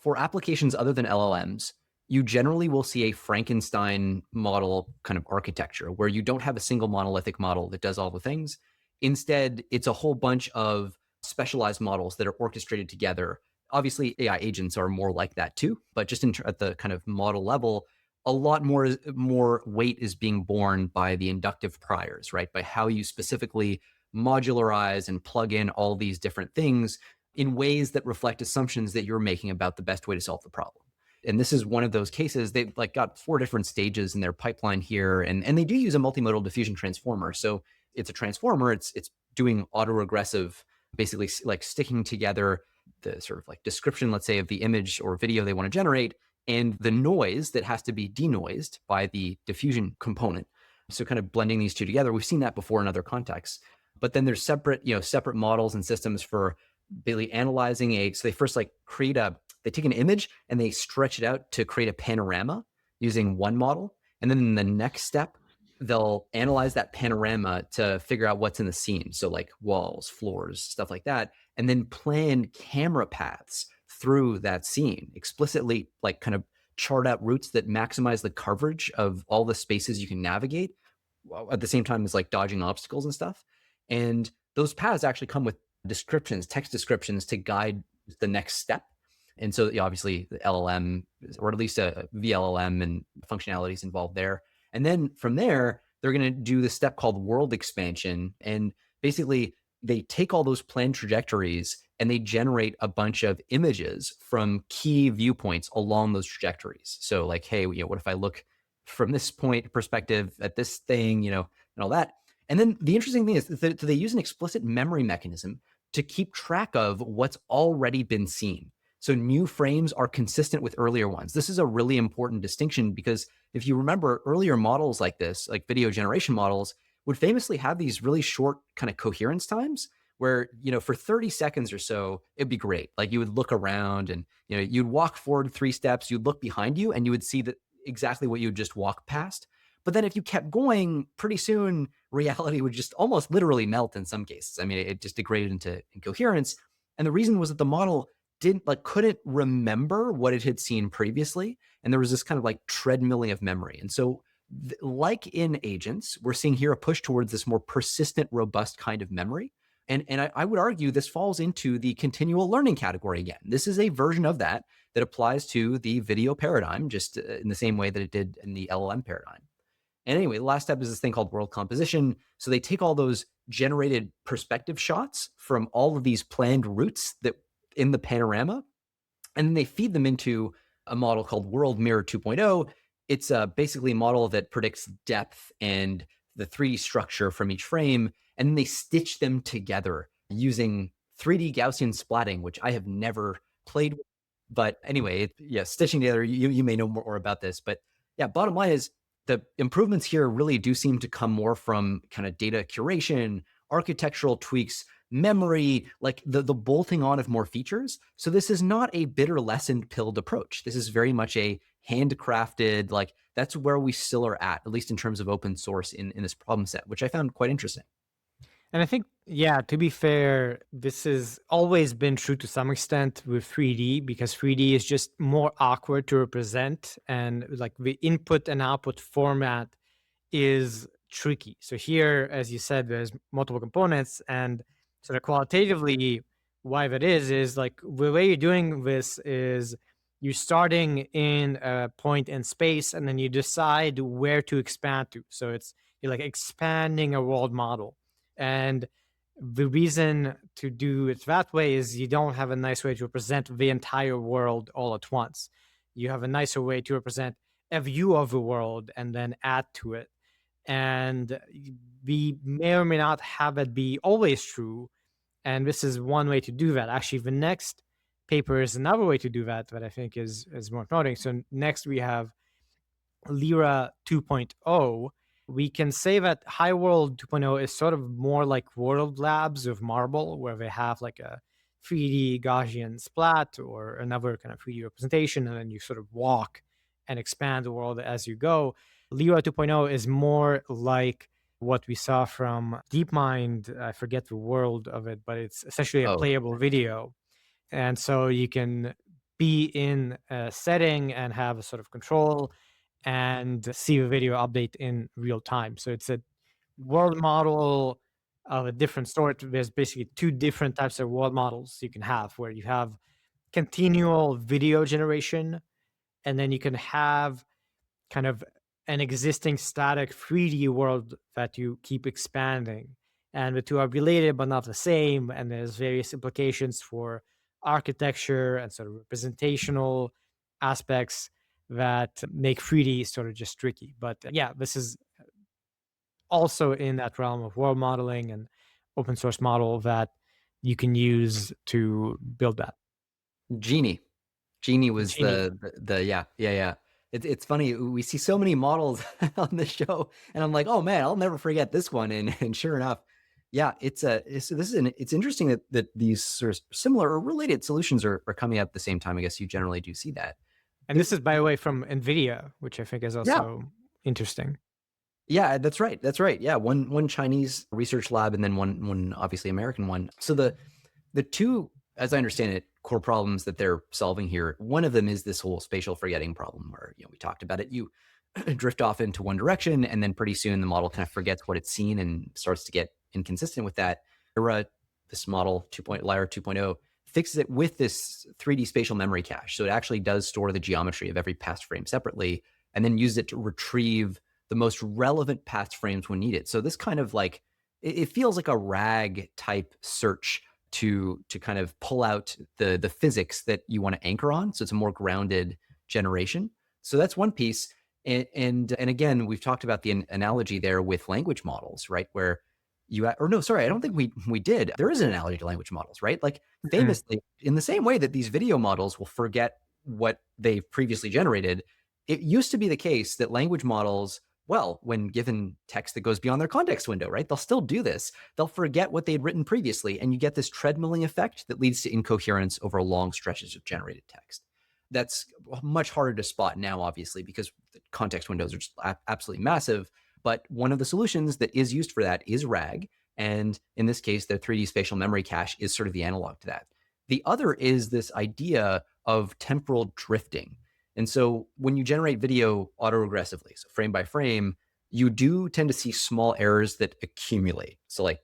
for applications other than LLMs, you generally will see a Frankenstein model kind of architecture where you don't have a single monolithic model that does all the things. Instead, it's a whole bunch of specialized models that are orchestrated together. Obviously, AI agents are more like that too, but just at the kind of model level, a lot more weight is being borne by the inductive priors, right? By how you specifically modularize and plug in all these different things in ways that reflect assumptions that you're making about the best way to solve the problem. And this is one of those cases. They've like got 4 different stages in their pipeline here, and they do use a multimodal diffusion transformer. So it's a transformer. It's doing autoregressive, basically like sticking together the sort of like description, let's say, of the image or video they want to generate, and the noise that has to be denoised by the diffusion component. So kind of blending these two together. We've seen that before in other contexts. But then there's separate models and systems for basically analyzing so they first like they take an image and they stretch it out to create a panorama using one model. And then in the next step, they'll analyze that panorama to figure out what's in the scene. So like walls, floors, stuff like that. And then plan camera paths through that scene, explicitly like kind of chart out routes that maximize the coverage of all the spaces you can navigate at the same time as like dodging obstacles and stuff. And those paths actually come with descriptions, text descriptions to guide the next step. And so obviously the LLM, or at least a VLLM and functionalities involved there. And then from there, they're going to do this step called world expansion. And basically they take all those planned trajectories and they generate a bunch of images from key viewpoints along those trajectories. So like, hey, what if I look from this point perspective at this thing, and all that. And then the interesting thing is that they use an explicit memory mechanism to keep track of what's already been seen. So new frames are consistent with earlier ones. This is a really important distinction because if you remember, earlier models like this, like video generation models, would famously have these really short kind of coherence times where, for 30 seconds or so, it'd be great. Like you would look around and, you'd walk forward 3 steps, you'd look behind you and you would see that exactly what you would just walk past. But then if you kept going, pretty soon reality would just almost literally melt in some cases. I mean, it just degraded into incoherence. And the reason was that the model couldn't remember what it had seen previously. And there was this kind of like treadmilling of memory. And so like in agents, we're seeing here a push towards this more persistent, robust kind of memory. And I would argue this falls into the continual learning category again. This is a version of that applies to the video paradigm, just in the same way that it did in the LLM paradigm. And anyway, the last step is this thing called world composition. So they take all those generated perspective shots from all of these planned routes that in the panorama, and then they feed them into a model called World Mirror 2.0, It's basically a model that predicts depth and the 3D structure from each frame, and then they stitch them together using 3D Gaussian splatting, which I have never played with. But anyway, yeah, stitching together, you may know more about this. But yeah, bottom line is the improvements here really do seem to come more from kind of data curation, architectural tweaks, memory, like the bolting on of more features. So this is not a bitter lessened pilled approach. This is very much a handcrafted, like that's where we still are at least in terms of open source in this problem set, which I found quite interesting. And I think, yeah, to be fair, this has always been true to some extent with 3D because 3D is just more awkward to represent. And like the input and output format is tricky. So here, as you said, there's multiple components, and sort of qualitatively, why that is like the way you're doing this is you're starting in a point in space, and then you decide where to expand to. So you're like expanding a world model, and the reason to do it that way is you don't have a nice way to represent the entire world all at once. You have a nicer way to represent a view of the world and then add to it. And we may or may not have it be always true. And this is one way to do that. Actually, the next paper is another way to do that I think is worth noting. So next we have Lyra 2.0. We can say that High World 2.0 is sort of more like World Labs of Marble, where they have like a 3D Gaussian splat or another kind of 3D representation, and then you sort of walk and expand the world as you go. Lyra 2.0 is more like what we saw from DeepMind. I forget the world of it, but it's essentially a Oh, playable video. And so you can be in a setting and have a sort of control and see the video update in real time. So it's a world model of a different sort. There's basically two different types of world models you can have, where you have continual video generation, and then you can have kind of an existing static 3D world that you keep expanding. And the two are related but not the same. And there's various implications for architecture and sort of representational aspects that make 3D sort of just tricky. But yeah, this is also in that realm of world modeling and open source model that you can use to build that. Genie. Genie was Genie. yeah. It's funny. We see so many models on the show, and I'm like, oh man, I'll never forget this one. And sure enough, yeah, it's interesting that these sort of similar or related solutions are coming out at the same time. I guess you generally do see that. And this is, by the way, from NVIDIA, which I think is Yeah, also interesting. yeah, that's right. That's right. Yeah, one Chinese research lab and then one obviously American one. So the two, as I understand it, core problems that they're solving here, one of them is this whole spatial forgetting problem where, we talked about it. You drift off into one direction, and then pretty soon the model kind of forgets what it's seen and starts to get inconsistent with that. This model Lyra 2.0 fixes it with this 3D spatial memory cache. So it actually does store the geometry of every past frame separately and then uses it to retrieve the most relevant past frames when needed. So this kind of like, it feels like a RAG type search to kind of pull out the physics that you want to anchor on. So it's a more grounded generation. So that's one piece. And again, we've talked about the analogy there with language models, right? Where I don't think we did. There is an analogy to language models, right? Like Mhm. famously, in the same way that these video models will forget what they've previously generated, it used to be the case that language models, well, when given text that goes beyond their context window, right? They'll still do this. They'll forget what they'd written previously, and you get this treadmilling effect that leads to incoherence over long stretches of generated text. That's much harder to spot now, obviously, because the context windows are just absolutely massive. But one of the solutions that is used for that is RAG. And in this case, the 3D spatial memory cache is sort of the analog to that. The other is this idea of temporal drifting. And so when you generate video autoregressively, so frame by frame, you do tend to see small errors that accumulate. So like,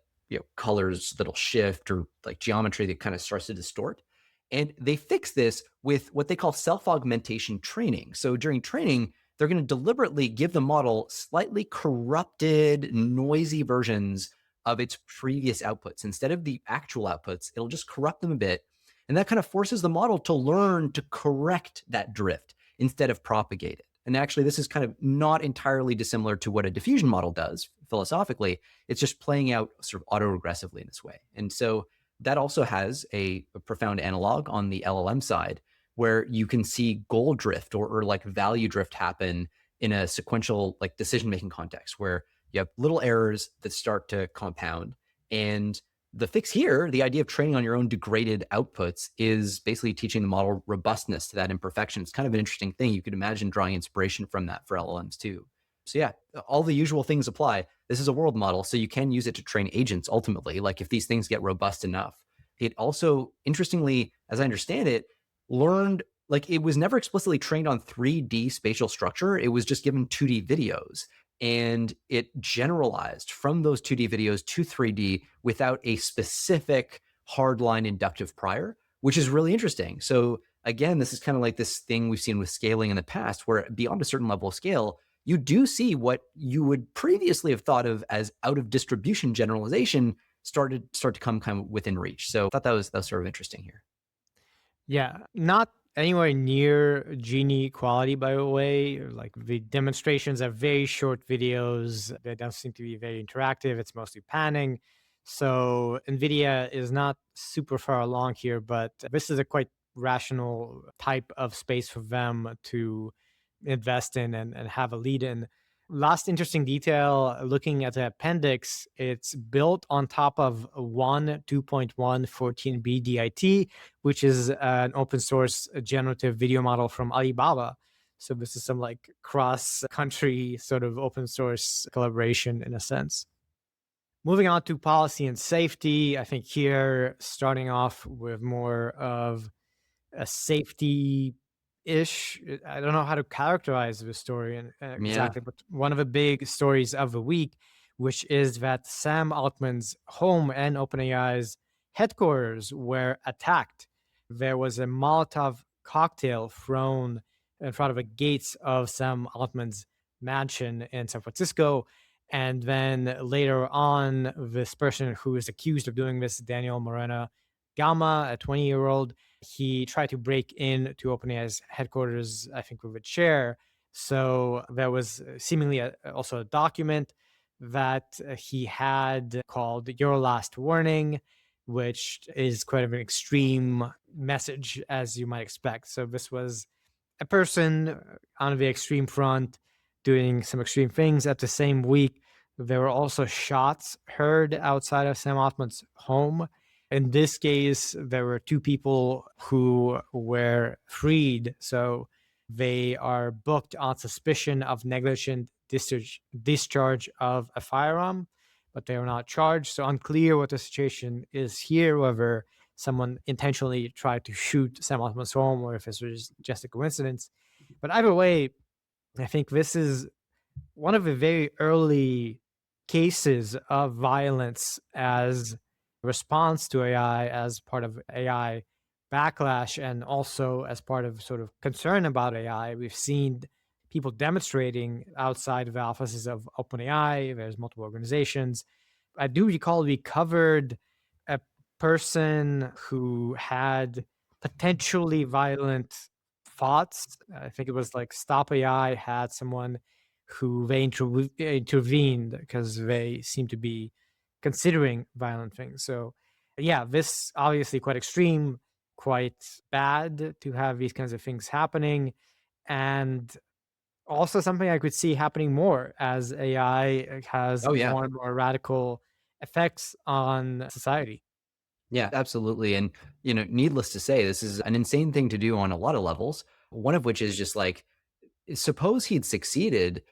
colors that'll shift or like geometry that kind of starts to distort. And they fix this with what they call self-augmentation training. So during training, they're going to deliberately give the model slightly corrupted, noisy versions of its previous outputs. Instead of the actual outputs, it'll just corrupt them a bit. And that kind of forces the model to learn to correct that drift instead of propagate it. And actually, this is kind of not entirely dissimilar to what a diffusion model does philosophically. It's just playing out sort of autoregressively in this way. And so that also has a profound analog on the LLM side, where you can see goal drift or like value drift happen in a sequential like decision-making context, where you have little errors that start to compound. And the fix here, the idea of training on your own degraded outputs, is basically teaching the model robustness to that imperfection. It's kind of an interesting thing. You could imagine drawing inspiration from that for LLMs too. So yeah, all the usual things apply. This is a world model, so you can use it to train agents ultimately, like if these things get robust enough. It also, interestingly, as I understand it, learned, like, it was never explicitly trained on 3D spatial structure. It was just given 2D videos. And it generalized from those 2D videos to 3D without a specific hardline inductive prior, which is really interesting. So again, this is kind of like this thing we've seen with scaling in the past, where beyond a certain level of scale, you do see what you would previously have thought of as out of distribution generalization start to come kind of within reach. So I thought that was sort of interesting here. Yeah, not anywhere near Genie quality, by the way. Like the demonstrations are very short videos. They don't seem to be very interactive. It's mostly panning. So NVIDIA is not super far along here, but this is a quite rational type of space for them to invest in and have a lead in. Last interesting detail, looking at the appendix, it's built on top of 2.1 DIT, which is an open source generative video model from Alibaba. So this is some like cross country sort of open source collaboration in a sense. Moving on to policy and safety, I think here starting off with more of a safety ish. I don't know how to characterize the story exactly, but one of the big stories of the week, which is that Sam Altman's home and OpenAI's headquarters were attacked. There was a Molotov cocktail thrown in front of the gates of Sam Altman's mansion in San Francisco. And then later on, this person who is accused of doing this, Daniel Moreno-Gama, a 20-year-old, he tried to break into OpenAI's headquarters, I think, with a chair. So there was seemingly also a document that he had called Your Last Warning, which is quite of an extreme message, as you might expect. So this was a person on the extreme front doing some extreme things. At the same week, there were also shots heard outside of Sam Altman's home. In this case, there were two people who were freed. So they are booked on suspicion of negligent discharge of a firearm, but they were not charged. So unclear what the situation is here, whether someone intentionally tried to shoot Sam Altman's home or if this was just a coincidence. But either way, I think this is one of the very early cases of violence as response to AI, as part of AI backlash, and also as part of sort of concern about AI. We've seen people demonstrating outside of the offices of OpenAI. There's multiple organizations. I do recall we covered a person who had potentially violent thoughts. I think it was like Stop AI had someone who they intervened because they seem to be considering violent things. So yeah, this obviously quite extreme, quite bad to have these kinds of things happening. And also something I could see happening more as AI has more and more radical effects on society. Yeah, absolutely. And, needless to say, this is an insane thing to do on a lot of levels. One of which is just like, suppose he'd succeeded.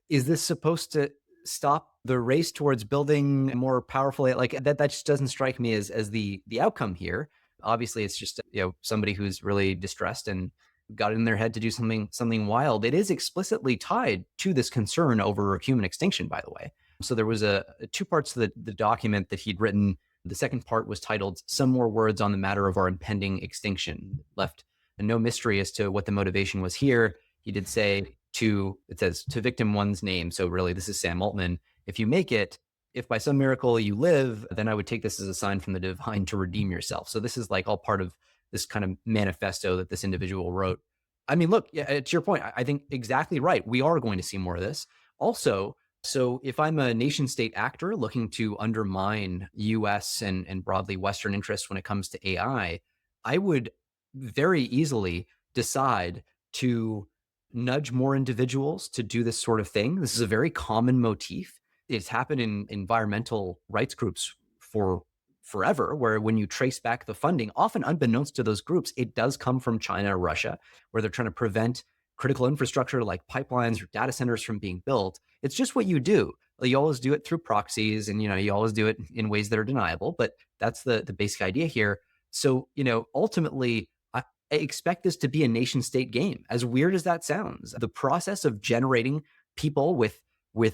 Is this supposed to stop the race towards building more powerful? Like that just doesn't strike me as the outcome here. Obviously, it's just somebody who's really distressed and got it in their head to do something wild. It is explicitly tied to this concern over human extinction, by the way. So there was a two parts to the document that he'd written. The second part was titled "Some More Words on the Matter of Our Impending Extinction." Left no mystery as to what the motivation was here. He did say it says to victim one's name. So really, this is Sam Altman. If you make it, if by some miracle you live, then I would take this as a sign from the divine to redeem yourself. So this is like all part of this kind of manifesto that this individual wrote. I mean, look, yeah, to your point, I think exactly right. We are going to see more of this. Also, so if I'm a nation state actor looking to undermine US and broadly Western interests when it comes to AI, I would very easily decide to nudge more individuals to do this sort of thing. This is a very common motif. It's happened in environmental rights groups for forever, where when you trace back the funding, often unbeknownst to those groups, it does come from China or Russia, where they're trying to prevent critical infrastructure like pipelines or data centers from being built. It's just what you do. You always do it through proxies, and you always do it in ways that are deniable, but that's the basic idea here. So, ultimately, I expect this to be a nation state game. As weird as that sounds, the process of generating people with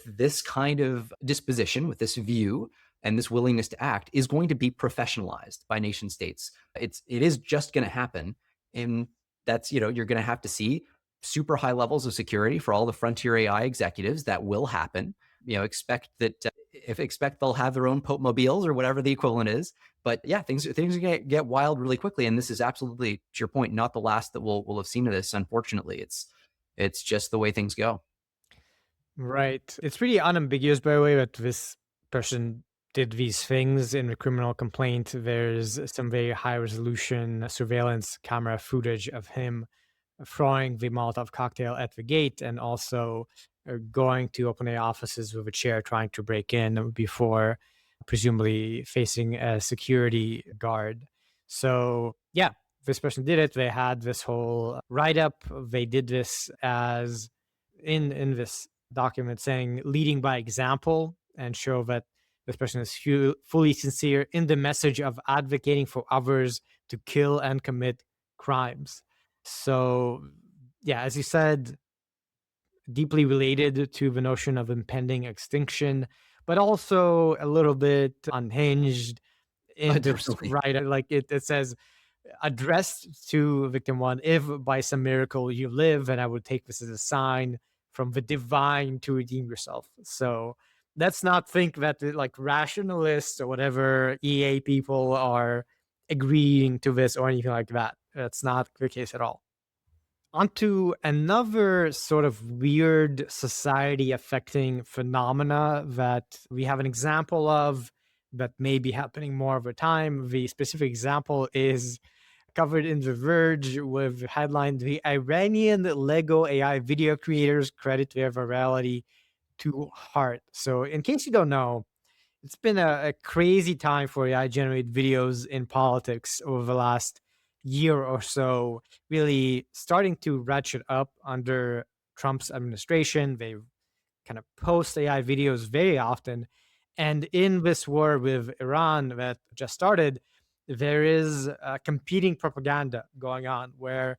this kind of disposition, with this view, and this willingness to act is going to be professionalized by nation states. It is just going to happen, and that's you're going to have to see super high levels of security for all the frontier AI executives. That will happen. Expect that expect they'll have their own Pope mobiles or whatever the equivalent is. But yeah, things are going to get wild really quickly, and this is absolutely, to your point, not the last that we'll have seen of this. Unfortunately, it's just the way things go. Right. It's pretty unambiguous, by the way, that this person did these things in the criminal complaint. There's some very high resolution surveillance camera footage of him throwing the Molotov cocktail at the gate and also going to OpenAI offices with a chair trying to break in before presumably facing a security guard. So, yeah, this person did it. They had this whole write up. They did this as in this document saying leading by example and show that this person is fully sincere in the message of advocating for others to kill and commit crimes. So, yeah, as you said, deeply related to the notion of impending extinction, but also a little bit unhinged in this Totally. right. Like it says, addressed to victim one, if by some miracle you live, and I would take this as a sign from the divine to redeem yourself. So let's not think that like rationalists or whatever EA people are agreeing to this or anything like that. That's not the case at all. Onto another sort of weird society affecting phenomena that we have an example of that may be happening more over time. The specific example is covered in The Verge with headline, "The Iranian Lego AI video creators credit their virality to heart." So in case you don't know, it's been a crazy time for AI generated videos in politics over the last year or so, really starting to ratchet up under Trump's administration. They kind of post AI videos very often. And in this war with Iran that just started, there is competing propaganda going on where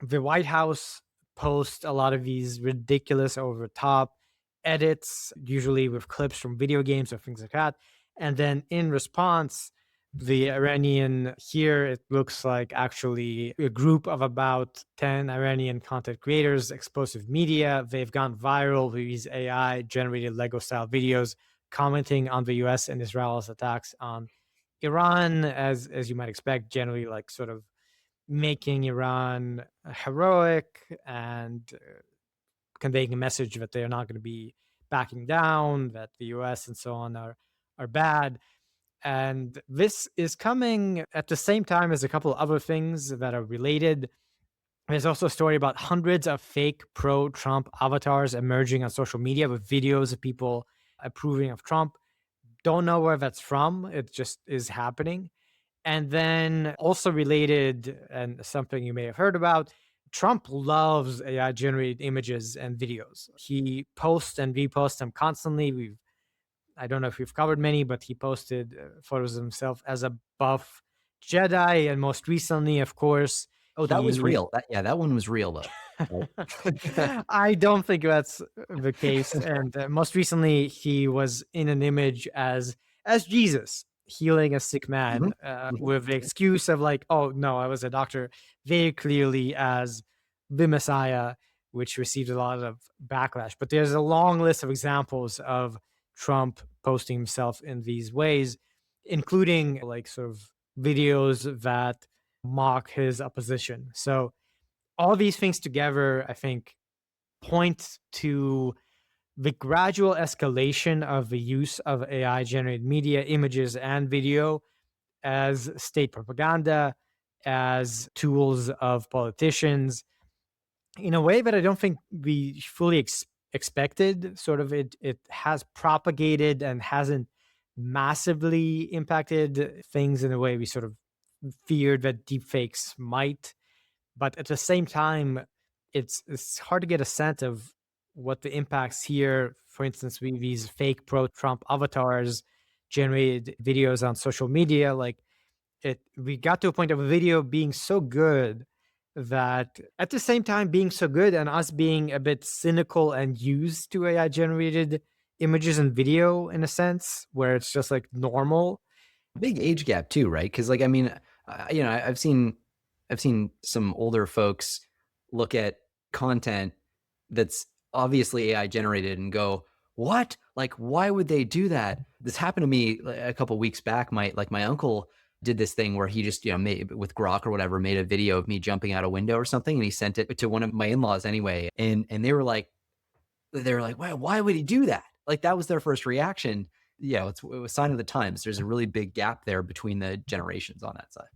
the White House posts a lot of these ridiculous, over the top edits, usually with clips from video games or things like that. And then in response, the Iranian, here it looks like actually a group of about 10 Iranian content creators, explosive media. They've gone viral with these AI generated Lego style videos commenting on the US and Israel's attacks on Iran, as you might expect, generally like sort of making Iran heroic and conveying a message that they are not going to be backing down, that the US and so on are bad. And this is coming at the same time as a couple of other things that are related. There's also a story about hundreds of fake pro Trump avatars emerging on social media with videos of people approving of Trump. Don't know where that's from. It just is happening. And then also related, and something you may have heard about, Trump loves AI generated images and videos. He posts and reposts them constantly. I don't know if we've covered many, but he posted photos of himself as a buff Jedi. And most recently, of course, Oh, that was he real. That one was real though. Right? I don't think that's the case. And most recently, he was in an image as Jesus healing a sick man Mhm, mhm. with the excuse of like, "Oh no, I was a doctor." Very clearly as the Messiah, which received a lot of backlash. But there's a long list of examples of Trump posting himself in these ways, including like sort of videos that mock his opposition. So all these things together, I think, point to the gradual escalation of the use of AI generated media, images, and video as state propaganda, as tools of politicians, in a way that I don't think we fully expected. Sort of it has propagated and hasn't massively impacted things in a way we sort of feared that deepfakes might. But at the same time, it's hard to get a sense of what the impacts here. For instance, these fake pro-Trump avatars generated videos on social media. Like we got to a point of a video being so good that at the same time being so good and us being a bit cynical and used to AI generated images and video in a sense where it's just like normal. Big age gap too, right? Because like, I mean, I've seen some older folks look at content that's obviously AI generated and go, what? Like, why would they do that? This happened to me a couple weeks back. My uncle did this thing where he just, made with Grok or whatever, made a video of me jumping out a window or something, and he sent it to one of my in-laws anyway. And they were like, why would he do that? Like, that was their first reaction. Yeah, it was a sign of the times. There's a really big gap there between the generations on that side.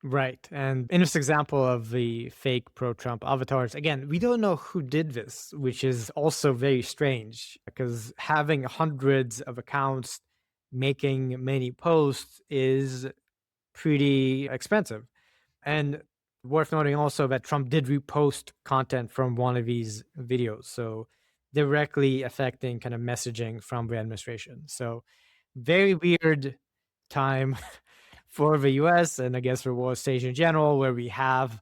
Right. And interesting example of the fake pro-Trump avatars. Again, we don't know who did this, which is also very strange because having hundreds of accounts making many posts is pretty expensive. And worth noting also that Trump did repost content from one of these videos. So directly affecting kind of messaging from the administration. So very weird time for the US and I guess for world stage in general, where we have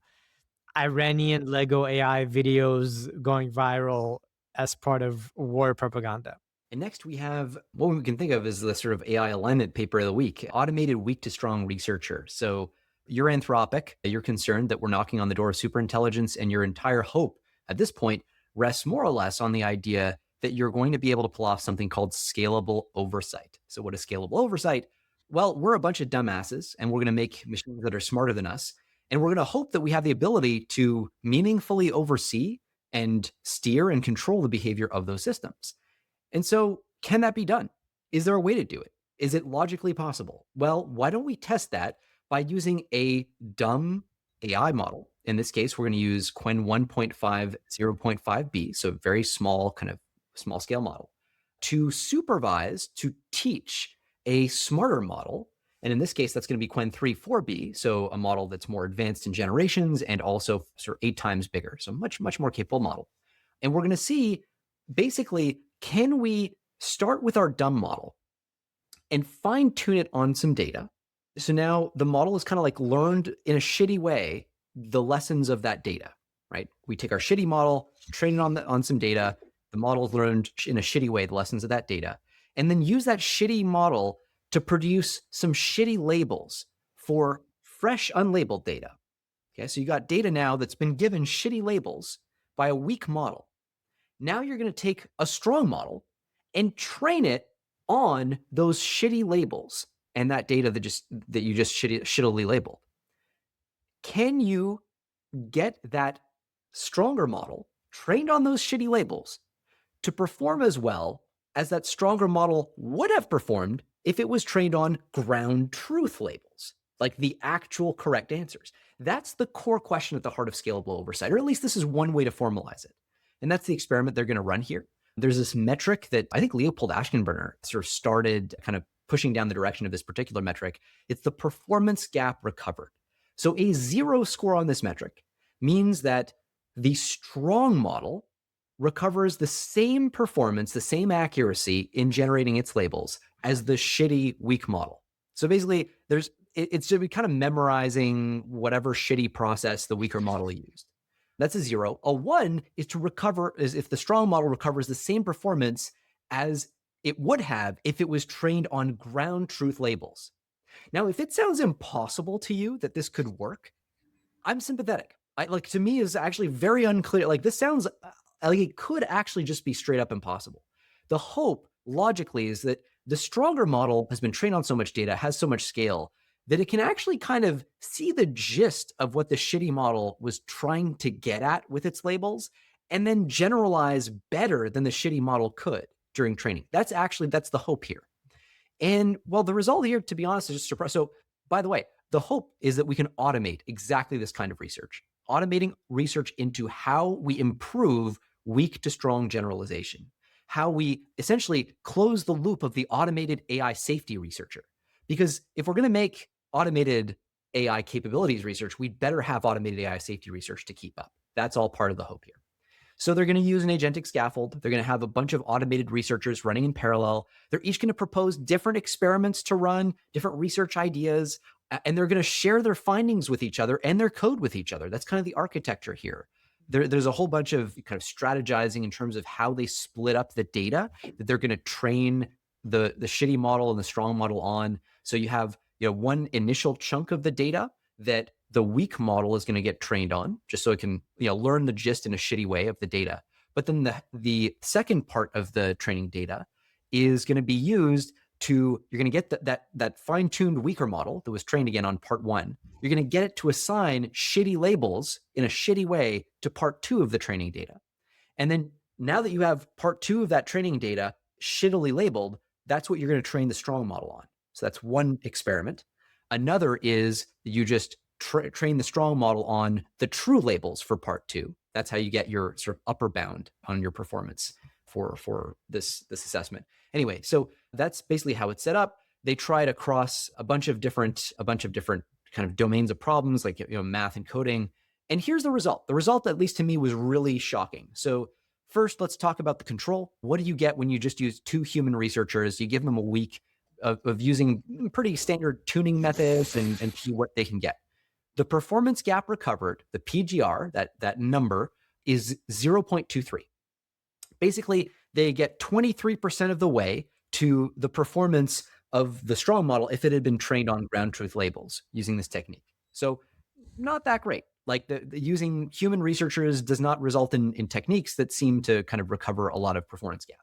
Iranian Lego AI videos going viral as part of war propaganda. And next we have what we can think of as the sort of AI alignment paper of the week, automated weak to strong researcher. So you're Anthropic, you're concerned that we're knocking on the door of superintelligence, and your entire hope at this point rests more or less on the idea that you're going to be able to pull off something called scalable oversight. So what is scalable oversight? Well, we're a bunch of dumbasses, and we're going to make machines that are smarter than us. And we're going to hope that we have the ability to meaningfully oversee and steer and control the behavior of those systems. And so, can that be done? Is there a way to do it? Is it logically possible? Well, why don't we test that by using a dumb AI model? In this case, we're going to use Qwen 1.5 0.5b, so very small, kind of small scale model, to supervise, to teach a smarter model. And in this case, that's going to be Qwen 3.4b, so a model that's more advanced in generations and also sort of 8 times bigger, so much, much more capable model. And we're going to see, basically, can we start with our dumb model and fine tune it on some data? So now the model is kind of like learned in a shitty way the lessons of that data, right? We take our shitty model, train it on some data. The model is learned in a shitty way the lessons of that data, and then use that shitty model to produce some shitty labels for fresh unlabeled data. Okay, so you got data now that's been given shitty labels by a weak model. Now you're going to take a strong model and train it on those shitty labels and that data that you just shittily labeled. Can you get that stronger model trained on those shitty labels to perform as well as that stronger model would have performed if it was trained on ground truth labels, like the actual correct answers? That's the core question at the heart of scalable oversight, or at least this is one way to formalize it. And that's the experiment they're going to run here. There's this metric that I think Leopold Aschenbrenner sort of started kind of pushing down the direction of this particular metric. It's the performance gap recovered. So a 0 score on this metric means that the strong model recovers the same performance, the same accuracy in generating its labels as the shitty weak model. So basically, it's to be kind of memorizing whatever shitty process the weaker model used. That's a 0. A 1 is if the strong model recovers the same performance as it would have if it was trained on ground truth labels. Now, if it sounds impossible to you that this could work, I'm sympathetic. To me, is actually very unclear. Like, this sounds like it could actually just be straight up impossible. The hope, logically, is that the stronger model has been trained on so much data, has so much scale, that it can actually kind of see the gist of what the shitty model was trying to get at with its labels and then generalize better than the shitty model could during training. That's the hope here. And well, the result here, to be honest, is just surprising. So, by the way, the hope is that we can automate exactly this kind of research, automating research into how we improve weak to strong generalization, how we essentially close the loop of the automated AI safety researcher. Because if we're going to make automated AI capabilities research, we'd better have automated AI safety research to keep up. That's all part of the hope here. So they're going to use an agentic scaffold. They're going to have a bunch of automated researchers running in parallel. They're each going to propose different experiments to run, different research ideas, and they're going to share their findings with each other and their code with each other. That's kind of the architecture here. There's a whole bunch of kind of strategizing in terms of how they split up the data that they're going to train the shitty model and the strong model on. So you have one initial chunk of the data that the weak model is going to get trained on, just so it can learn the gist in a shitty way of the data. But then the second part of the training data is going to be used to, you're going to get that fine-tuned weaker model that was trained again on part one. You're going to get it to assign shitty labels in a shitty way to part two of the training data. And then now that you have part two of that training data shittily labeled, that's what you're going to train the strong model on. So that's one experiment. Another is you just train the strong model on the true labels for part two. That's how you get your sort of upper bound on your performance for this assessment. Anyway, so that's basically how it's set up. They try it across a bunch of different kind of domains of problems, like math and coding. And here's the result. The result, at least to me, was really shocking. So first, let's talk about the control. What do you get when you just use two human researchers? You give them a week of using pretty standard tuning methods and see what they can get. The performance gap recovered, the PGR, that number, is 0.23. Basically, they get 23% of the way to the performance of the strong model if it had been trained on ground truth labels using this technique. So not that great. Like the using human researchers does not result in techniques that seem to kind of recover a lot of performance gap.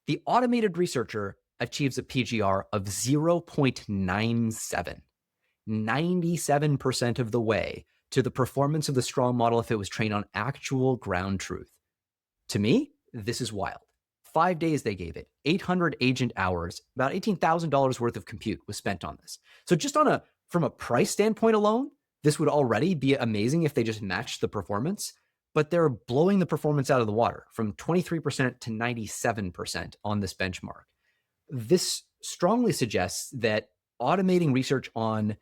The automated researcher achieves a PGR of 0.97. 97% of the way to the performance of the strong model if it was trained on actual ground truth. To me, this is wild. 5 days they gave it, 800 agent hours, about $18,000 worth of compute was spent on this. So just from a price standpoint alone, this would already be amazing if they just matched the performance, but they're blowing the performance out of the water from 23% to 97% on this benchmark. This strongly suggests that automating research on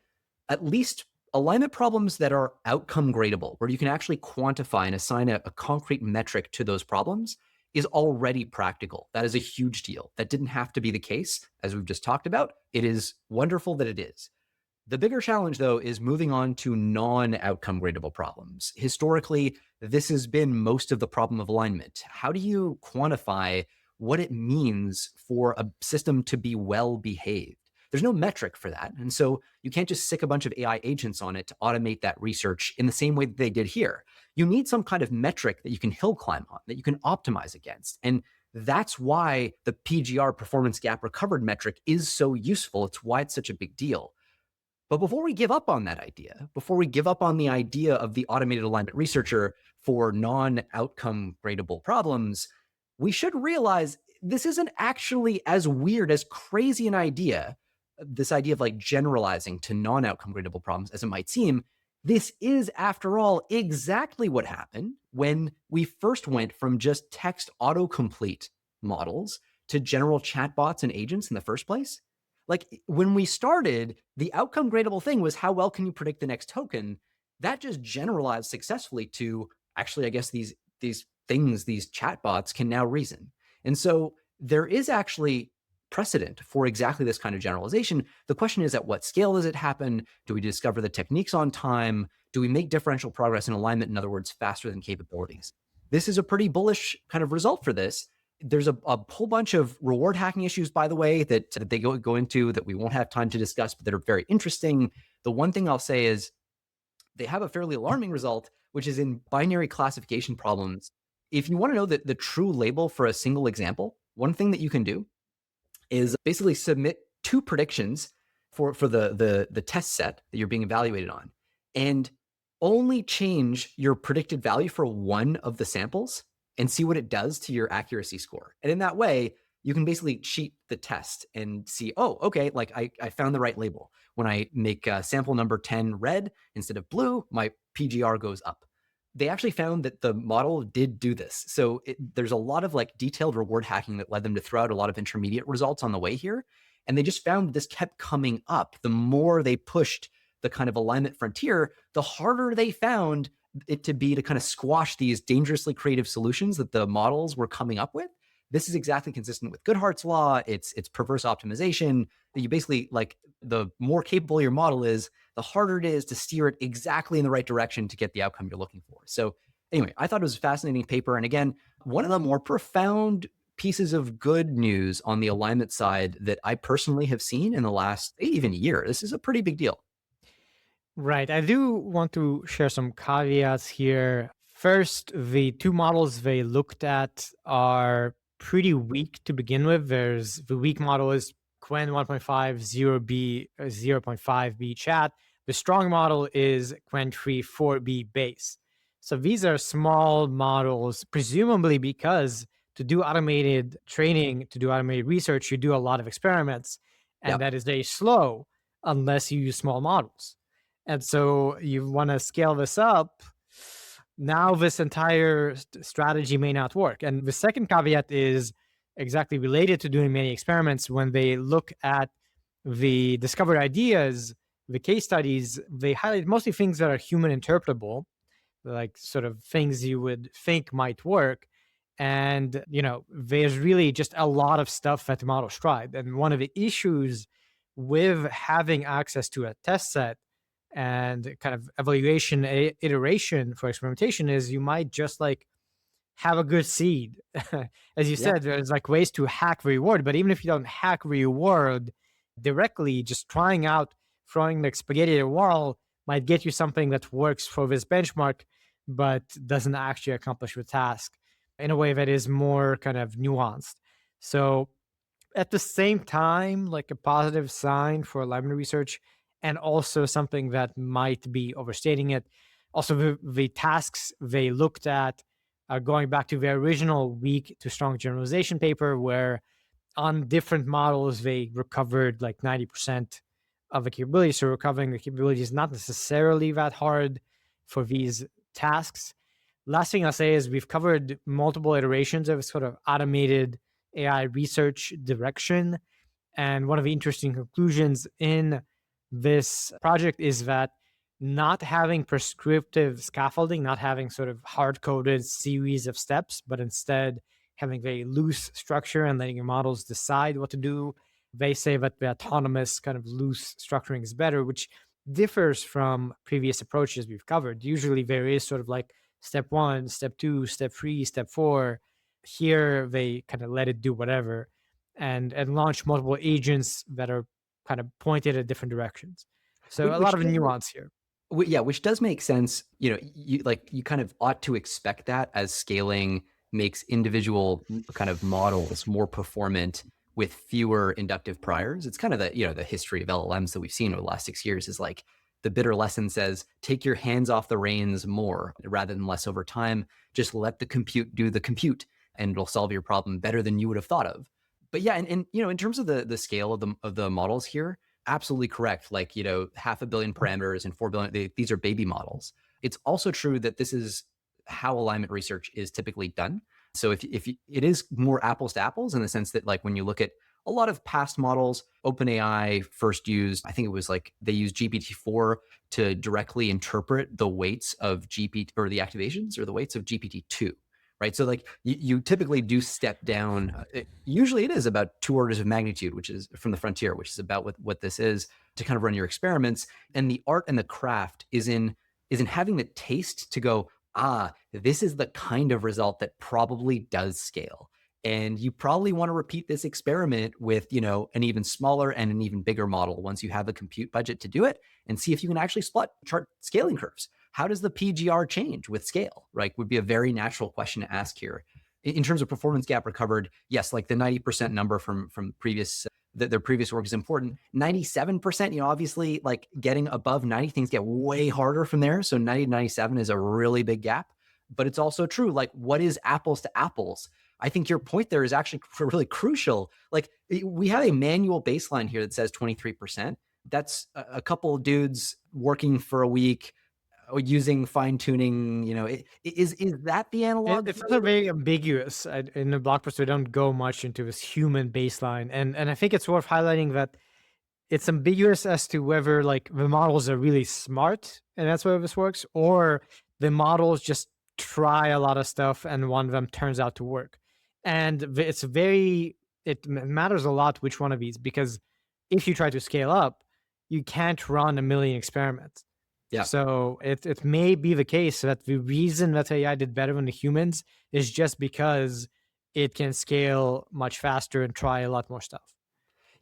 at least alignment problems that are outcome gradable, where you can actually quantify and assign a concrete metric to those problems, is already practical. That is a huge deal. That didn't have to be the case, as we've just talked about. It is wonderful that it is. The bigger challenge, though, is moving on to non-outcome gradable problems. Historically, this has been most of the problem of alignment. How do you quantify what it means for a system to be well behaved? There's no metric for that. And so you can't just stick a bunch of AI agents on it to automate that research in the same way that they did here. You need some kind of metric that you can hill climb on, that you can optimize against. And that's why the PGR, performance gap recovered metric, is so useful. It's why it's such a big deal. But before we give up on that idea, before we give up on the idea of the automated alignment researcher for non-outcome gradable problems, we should realize this isn't actually as weird, as crazy an idea, this idea of like generalizing to non-outcome gradable problems, as it might seem. This is, after all, exactly what happened when we first went from just text autocomplete models to general chatbots and agents in the first place. Like when we started, the outcome gradable thing was how well can you predict the next token? That just generalized successfully to actually, I guess these things, these chatbots can now reason. And so there is actually precedent for exactly this kind of generalization. The question is, at what scale does it happen? Do we discover the techniques on time? Do we make differential progress in alignment, in other words, faster than capabilities? This is a pretty bullish kind of result for this. There's a whole bunch of reward hacking issues, by the way, that they go into that we won't have time to discuss, but that are very interesting. The one thing I'll say is they have a fairly alarming result, which is in binary classification problems. If you want to know the true label for a single example, one thing that you can do is basically submit two predictions for the test set that you're being evaluated on, and only change your predicted value for one of the samples and see what it does to your accuracy score. And in that way, you can basically cheat the test and see, oh, okay, like I found the right label. When I make sample number 10 red instead of blue, my PGR goes up. They actually found that the model did do this. So there's a lot of like detailed reward hacking that led them to throw out a lot of intermediate results on the way here. And they just found this kept coming up. The more they pushed the kind of alignment frontier, the harder they found it to be to kind of squash these dangerously creative solutions that the models were coming up with. This is exactly consistent with Goodhart's law. It's perverse optimization. You basically, like, the more capable your model is, the harder it is to steer it exactly in the right direction to get the outcome you're looking for. So anyway, I thought it was a fascinating paper. And again, one of the more profound pieces of good news on the alignment side that I personally have seen in the last even year. This is a pretty big deal. Right. I do want to share some caveats here. First, the two models they looked at are pretty weak to begin with. There's the weak model is Qwen 1.5 0B 0.5B chat. The strong model is Qwen 3 4B base. So these are small models, presumably because to do automated training, to do automated research, you do a lot of experiments, and that is very slow unless you use small models. And so you want to scale this up. Now this entire strategy may not work. And the second caveat is exactly related to doing many experiments. When they look at the discovered ideas, the case studies, they highlight mostly things that are human interpretable, like sort of things you would think might work. And, there's really just a lot of stuff that the models tried. And one of the issues with having access to a test set and kind of evaluation iteration for experimentation is you might just like have a good seed. As you said, there's like ways to hack the reward, but even if you don't hack the reward directly, just trying out throwing like spaghetti at a wall might get you something that works for this benchmark, but doesn't actually accomplish the task in a way that is more kind of nuanced. So at the same time, like a positive sign for alignment research, and also something that might be overstating it. Also, the tasks they looked at are going back to their original weak to strong generalization paper, where on different models, they recovered like 90% of the capability. So recovering the capability is not necessarily that hard for these tasks. Last thing I'll say is we've covered multiple iterations of sort of automated AI research direction. And one of the interesting conclusions in this project is that not having prescriptive scaffolding, not having sort of hard-coded series of steps, but instead having very loose structure and letting your models decide what to do. They say that the autonomous kind of loose structuring is better, which differs from previous approaches we've covered. Usually there is sort of like step 1, step 2, step 3, step 4. Here they kind of let it do whatever and launch multiple agents that are kind of pointed at different directions. So a lot of nuance here. Yeah, which does make sense. You kind of ought to expect that as scaling makes individual kind of models more performant with fewer inductive priors. It's kind of the history of LLMs that we've seen over the last 6 years is like the bitter lesson says, take your hands off the reins more rather than less over time. Just let the compute do the compute and it'll solve your problem better than you would have thought of. But yeah, and in terms of the scale of the models here, absolutely correct. Like, 500 million parameters and 4 billion, these are baby models. It's also true that this is how alignment research is typically done. So if it is more apples to apples in the sense that, like, when you look at a lot of past models, OpenAI first used, I think it was like they used GPT-4 to directly interpret the weights of GPT or the activations or the weights of GPT-2. Right. So like you typically do step down. Usually it is about 2 orders of magnitude, which is from the frontier, which is about what this is to kind of run your experiments. And the art and the craft is in having the taste to go, this is the kind of result that probably does scale. And you probably want to repeat this experiment with, an even smaller and an even bigger model once you have the compute budget to do it and see if you can actually chart scaling curves. How does the PGR change with scale, right? Would be a very natural question to ask here. In terms of performance gap recovered, yes, like the 90% number from previous that their previous work is important. 97%, obviously like getting above 90, things get way harder from there. So 90 to 97 is a really big gap, but it's also true. Like, what is apples to apples? I think your point there is actually really crucial. Like, we have a manual baseline here that says 23%. That's a couple of dudes working for a week using fine tuning. Is that the analog? It's also very ambiguous. In the blog post, we don't go much into this human baseline, and I think it's worth highlighting that it's ambiguous as to whether like the models are really smart and that's why this works, or the models just try a lot of stuff and one of them turns out to work. And it matters a lot which one of these, because if you try to scale up, you can't run a million experiments. Yeah. So it may be the case that the reason that AI did better than the humans is just because it can scale much faster and try a lot more stuff.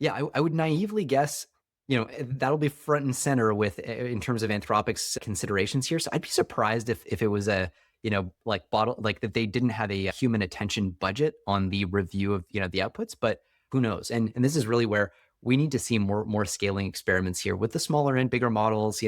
Yeah, I would naively guess, that'll be front and center in terms of Anthropic's considerations here. So I'd be surprised if it was that they didn't have a human attention budget on the review of, the outputs, but who knows? And this is really where we need to see more scaling experiments here with the smaller and bigger models,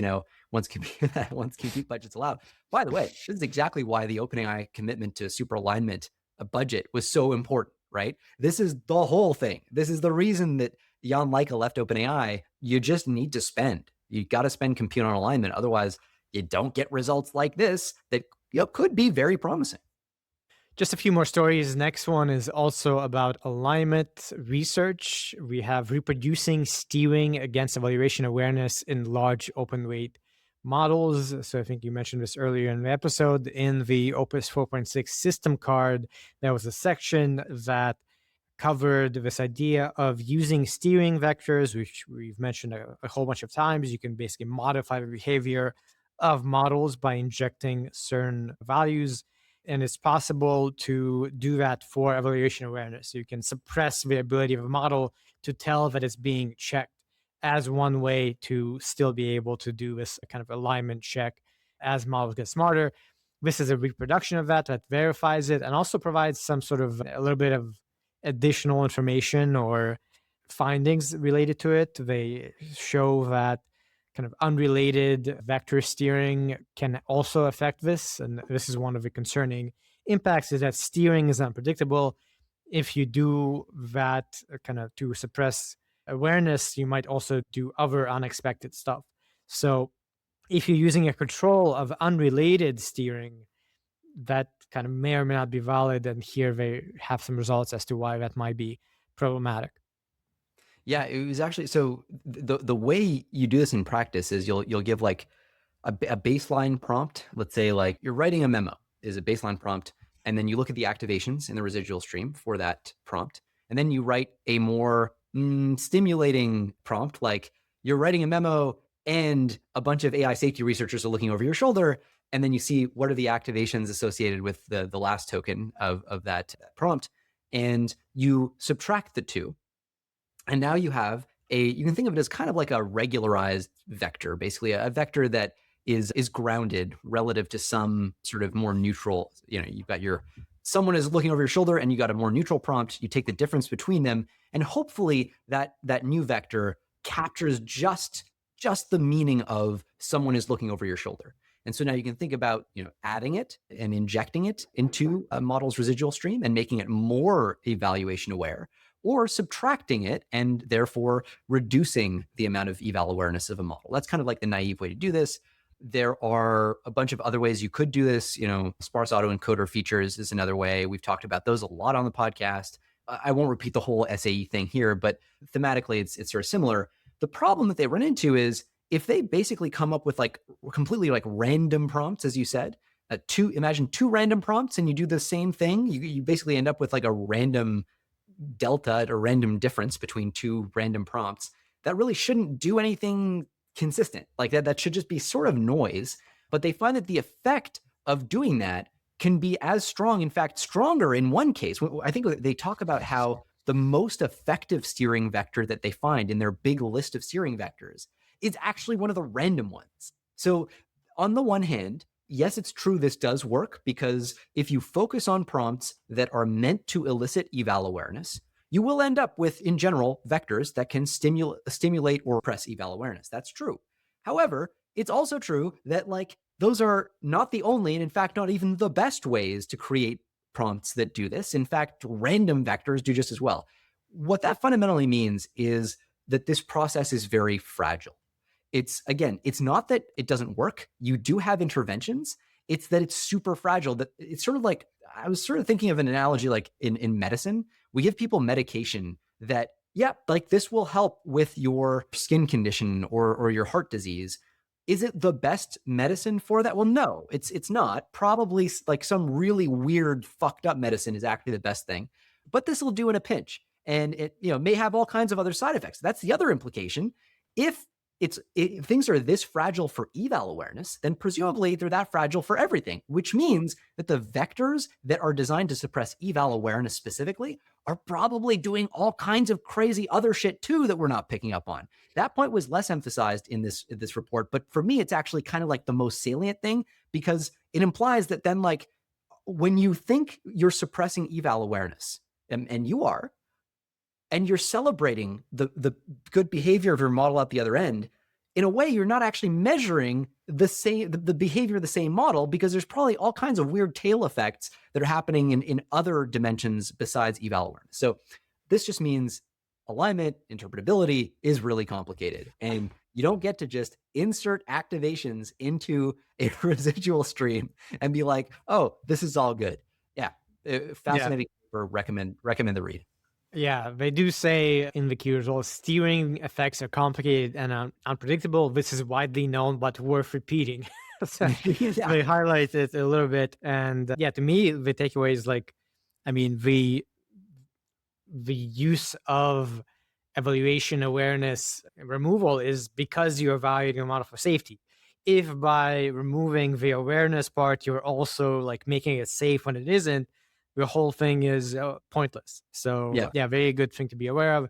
once compute budgets allow. By the way, this is exactly why the OpenAI commitment to super alignment budget was so important, right? This is the whole thing. This is the reason that Jan Leica left OpenAI. You just need to spend. You got to spend compute on alignment. Otherwise, you don't get results like this that could be very promising. Just a few more stories. Next one is also about alignment research. We have reproducing steering against evaluation awareness in large open weight models. So I think you mentioned this earlier in the episode. In the Opus 4.6 system card, there was a section that covered this idea of using steering vectors, which we've mentioned a whole bunch of times. You can basically modify the behavior of models by injecting certain values. And it's possible to do that for evaluation awareness. So you can suppress the ability of a model to tell that it's being checked as one way to still be able to do this kind of alignment check as models get smarter. This is a reproduction of that verifies it and also provides some sort of a little bit of additional information or findings related to it. They show that kind of unrelated vector steering can also affect this. And this is one of the concerning impacts, is that steering is unpredictable. If you do that kind of to suppress awareness, you might also do other unexpected stuff. So if you're using a control of unrelated steering, that kind of may or may not be valid. And here they have some results as to why that might be problematic. Yeah, it was actually, so the way you do this in practice is you'll give like a baseline prompt. Let's say like you're writing a memo is a baseline prompt, and then you look at the activations in the residual stream for that prompt, and then you write a more stimulating prompt, like you're writing a memo and a bunch of AI safety researchers are looking over your shoulder, and then you see what are the activations associated with the last token of that prompt, and you subtract the two. And now you have you can think of it as kind of like a regularized vector, basically a vector that is grounded relative to some sort of more neutral, you've got someone is looking over your shoulder and you got a more neutral prompt, you take the difference between them, and hopefully that new vector captures just the meaning of someone is looking over your shoulder. And so now you can think about, adding it and injecting it into a model's residual stream and making it more evaluation aware, or subtracting it and therefore reducing the amount of eval awareness of a model. That's kind of like the naive way to do this. There are a bunch of other ways you could do this. Sparse autoencoder features is another way. We've talked about those a lot on the podcast. I won't repeat the whole SAE thing here, but thematically it's sort of similar. The problem that they run into is if they basically come up with like completely like random prompts, as you said, imagine two random prompts and you do the same thing, you basically end up with like a random delta or random difference between two random prompts that really shouldn't do anything consistent. Like that should just be sort of noise. But they find that the effect of doing that can be as strong, in fact, stronger in one case. I think they talk about how the most effective steering vector that they find in their big list of steering vectors is actually one of the random ones. So on the one hand, yes, it's true this does work, because if you focus on prompts that are meant to elicit eval awareness, you will end up with, in general, vectors that can stimulate or repress eval awareness. That's true. However, it's also true that like those are not the only, and in fact, not even the best ways to create prompts that do this. In fact, random vectors do just as well. What that fundamentally means is that this process is very fragile. It's not that it doesn't work. You do have interventions. It's that it's super fragile. That it's sort of like, I was sort of thinking of an analogy like in medicine. We give people medication that, yeah, like this will help with your skin condition or your heart disease. Is it the best medicine for that? Well, no, it's not. Probably like some really weird, fucked up medicine is actually the best thing, but this will do in a pinch. And it, may have all kinds of other side effects. That's the other implication. If things are this fragile for eval awareness, then presumably they're that fragile for everything, which means that the vectors that are designed to suppress eval awareness specifically are probably doing all kinds of crazy other shit too that we're not picking up on. That point was less emphasized in this report, but for me, it's actually kind of like the most salient thing, because it implies that then like when you think you're suppressing eval awareness, and you are, and you're celebrating the good behavior of your model at the other end, in a way, you're not actually measuring the behavior of the same model, because there's probably all kinds of weird tail effects that are happening in other dimensions besides eval awareness. So this just means alignment, interpretability is really complicated. And you don't get to just insert activations into a residual stream and be like, oh, this is all good. Yeah, fascinating. Yeah. Recommend the read. Yeah, they do say in the Q as well, steering effects are complicated and unpredictable. This is widely known, but worth repeating. So yeah. They highlight it a little bit. And yeah, to me, the takeaway is like, I mean, the use of evaluation awareness removal is because you're evaluating a model for safety. If by removing the awareness part, you're also like making it safe when it isn't, the whole thing is pointless. So yeah, very good thing to be aware of.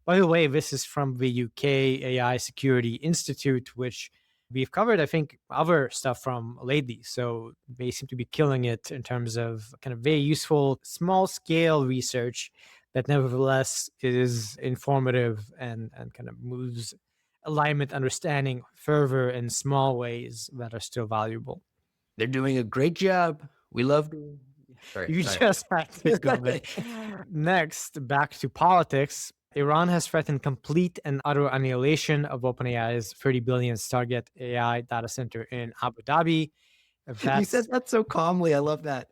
By the way, this is from the UK AI Security Institute, which we've covered, I think, other stuff from lately. So they seem to be killing it in terms of kind of very useful, small scale research that nevertheless is informative and kind of moves alignment understanding further in small ways that are still valuable. They're doing a great job. We love Sorry. Just had to go there. Next, back to politics. Iran has threatened complete and utter annihilation of OpenAI's 30 billion Stargate AI data center in Abu Dhabi. You said that so calmly. I love that.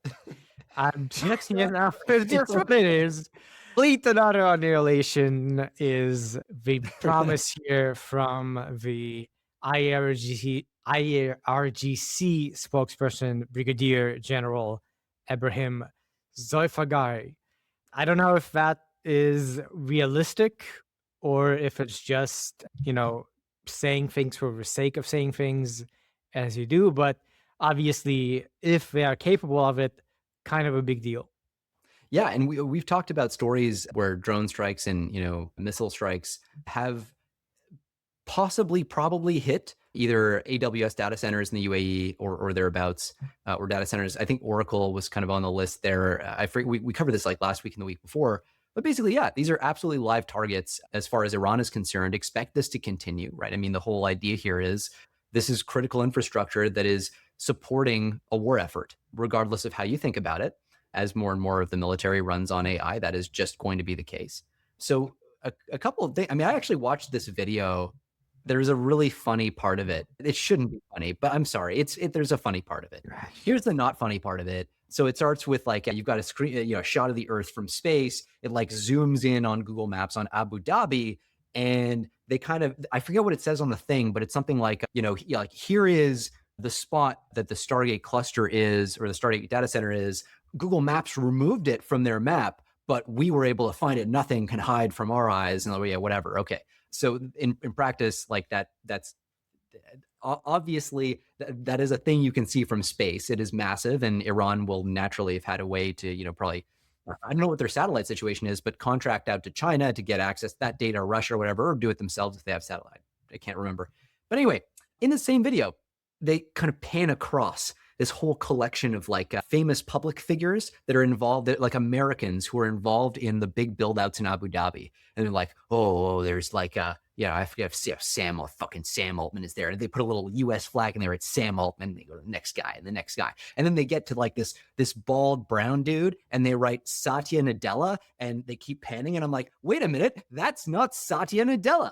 I'm just, that's what it is. Complete and utter annihilation is the promise here from the IRGC spokesperson, Brigadier General Ibrahim Zoifagari. I don't know if that is realistic or if it's just, saying things for the sake of saying things as you do. But obviously, if they are capable of it, kind of a big deal. Yeah, and we've talked about stories where drone strikes and, missile strikes have probably hit either AWS data centers in the UAE or thereabouts, or data centers. I think Oracle was kind of on the list there. We covered this like last week and the week before. But basically, yeah, these are absolutely live targets as far as Iran is concerned. Expect this to continue, right? I mean, the whole idea here is this is critical infrastructure that is supporting a war effort, regardless of how you think about it. As more and more of the military runs on AI, that is just going to be the case. So a couple of things. I mean, I actually watched this video. There's a really funny part of it. It shouldn't be funny, but I'm sorry. There's a funny part of it. Here's the not funny part of it. So it starts with like, you've got a screen, a shot of the Earth from space. It like zooms in on Google Maps on Abu Dhabi. And they kind of, I forget what it says on the thing, but it's something like, like here is the spot that the Stargate cluster is, or the Stargate data center is. Google Maps removed it from their map, but we were able to find it. Nothing can hide from our eyes. And yeah, whatever. Okay. So in practice, like that's obviously that is a thing you can see from space. It is massive, and Iran will naturally have had a way to, probably, I don't know what their satellite situation is, but contract out to China to get access to that data, or Russia or whatever, or do it themselves if they have satellite. I can't remember. But anyway, in the same video, they kind of pan across this whole collection of like famous public figures that are involved, like Americans who are involved in the big build outs in Abu Dhabi. And they're like, oh, there's like, yeah, I forget if Sam Altman is there. And they put a little US flag in there. It's Sam Altman. They go to the next guy and the next guy. And then they get to like this bald brown dude and they write Satya Nadella and they keep panning. And I'm like, wait a minute, that's not Satya Nadella.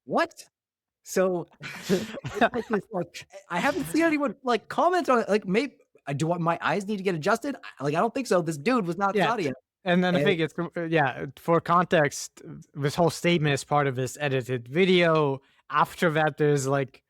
What? So like, I haven't seen anyone like comment on it. Like, maybe my eyes need to get adjusted? Like, I don't think so. This dude was not Satya. And then I think it's, for context, this whole statement is part of this edited video. After that, there's like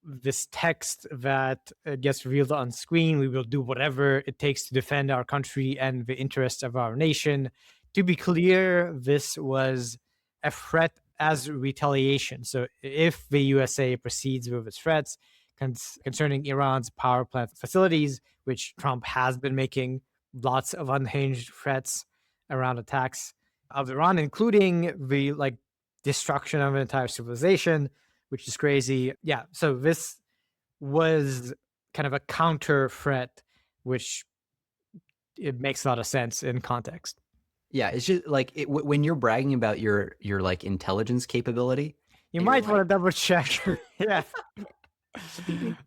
this text that gets revealed on screen. We will do whatever it takes to defend our country and the interests of our nation. To be clear, this was a threat as retaliation. So if the USA proceeds with its threats concerning Iran's power plant facilities, which Trump has been making lots of unhinged threats around attacks of Iran, including the like destruction of an entire civilization, which is crazy. Yeah. So this was kind of a counter threat, which it makes a lot of sense in context. Yeah, it's just like when you're bragging about your like intelligence capability, you might want to double check. Yeah.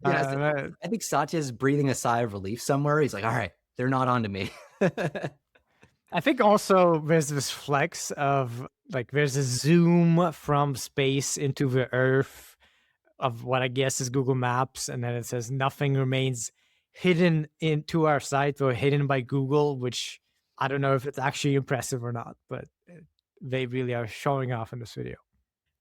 I think Satya is breathing a sigh of relief somewhere. He's like, all right, they're not onto me. I think also there's this flex of like there's a zoom from space into the Earth of what I guess is Google Maps, and then it says nothing remains hidden into our sight or hidden by Google, which I don't know if it's actually impressive or not, but they really are showing off in this video.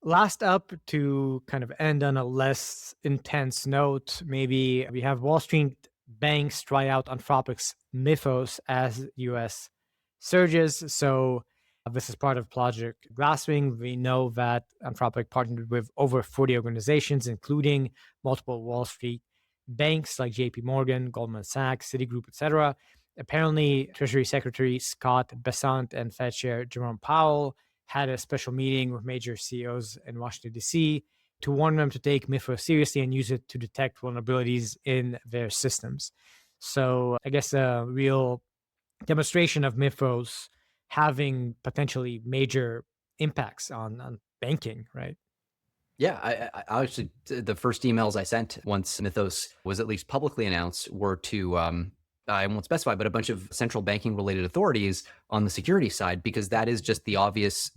Last up, to kind of end on a less intense note, maybe we have Wall Street banks try out Anthropic's Mythos as US surges. So this is part of Project Glasswing. We know that Anthropic partnered with over 40 organizations, including multiple Wall Street banks like JP Morgan, Goldman Sachs, Citigroup, etc. Apparently, Treasury Secretary Scott Bessent and Fed Chair Jerome Powell had a special meeting with major CEOs in Washington, D.C. to warn them to take Mythos seriously and use it to detect vulnerabilities in their systems. So I guess a real demonstration of Mythos having potentially major impacts on banking, right? Yeah, I actually, the first emails I sent once Mythos was at least publicly announced were to, I won't specify, but a bunch of central banking related authorities on the security side, because that is just the obvious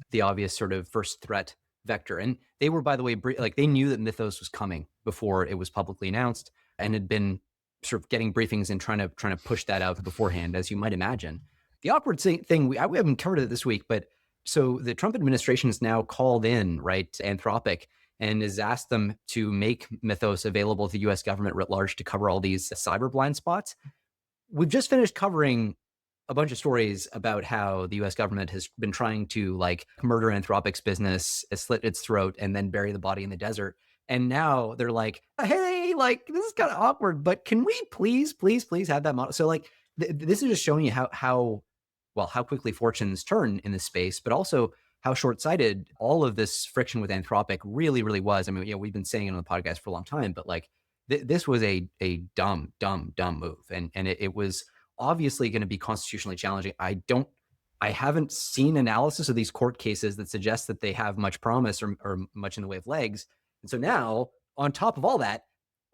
sort of first threat vector. And they were, by the way, like they knew that Mythos was coming before it was publicly announced and had been sort of getting briefings and trying to push that out beforehand, as you might imagine. The awkward thing, we haven't covered it this week, but so the Trump administration has now called in, right, Anthropic, and has asked them to make Mythos available to the US government writ large to cover all these cyber blind spots. We've just finished covering a bunch of stories about how the US government has been trying to like murder Anthropic's business, slit its throat, and then bury the body in the desert. And now they're like, hey, like this is kind of awkward, but can we please have that model? So like this is just showing you how quickly fortunes turn in this space, but also how short-sighted all of this friction with Anthropic really was. I mean, we've been saying it on the podcast for a long time, but like this was a dumb move. And it was obviously going to be constitutionally challenging. I haven't seen analysis of these court cases that suggests that they have much promise or much in the way of legs. And so now, on top of all that,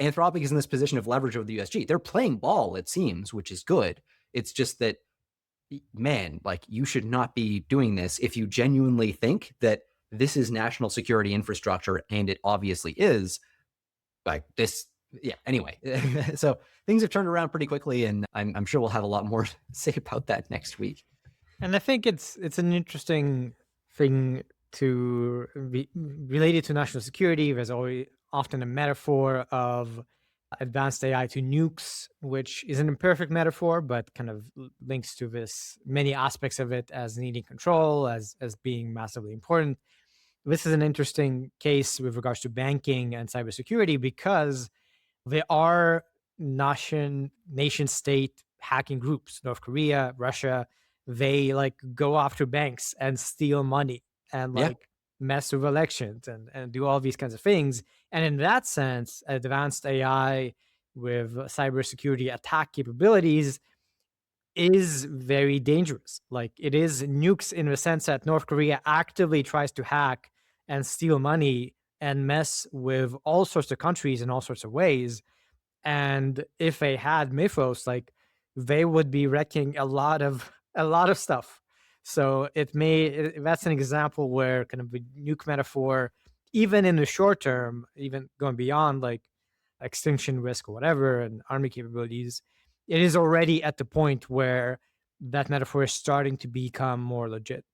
Anthropic is in this position of leverage over the USG. They're playing ball, it seems, which is good. It's just that, man, like you should not be doing this if you genuinely think that this is national security infrastructure, and it obviously is. Like this, yeah. Anyway, so things have turned around pretty quickly, and I'm sure we'll have a lot more to say about that next week. And I think it's an interesting thing to be related to national security. There's always often a metaphor of advanced AI to nukes, which is an imperfect metaphor, but kind of links to this many aspects of it as needing control, as being massively important. This is an interesting case with regards to banking and cybersecurity because there are nation state hacking groups, North Korea, Russia. They like go after banks and steal money and like mess with elections and do all these kinds of things. And in that sense, advanced AI with cybersecurity attack capabilities is very dangerous. Like, it is nukes in the sense that North Korea actively tries to hack and steal money and mess with all sorts of countries in all sorts of ways. And if they had Mythos, like, they would be wrecking a lot of stuff. So that's an example where kind of the nuke metaphor, even in the short term, even going beyond like extinction risk or whatever and army capabilities, it is already at the point where that metaphor is starting to become more legit.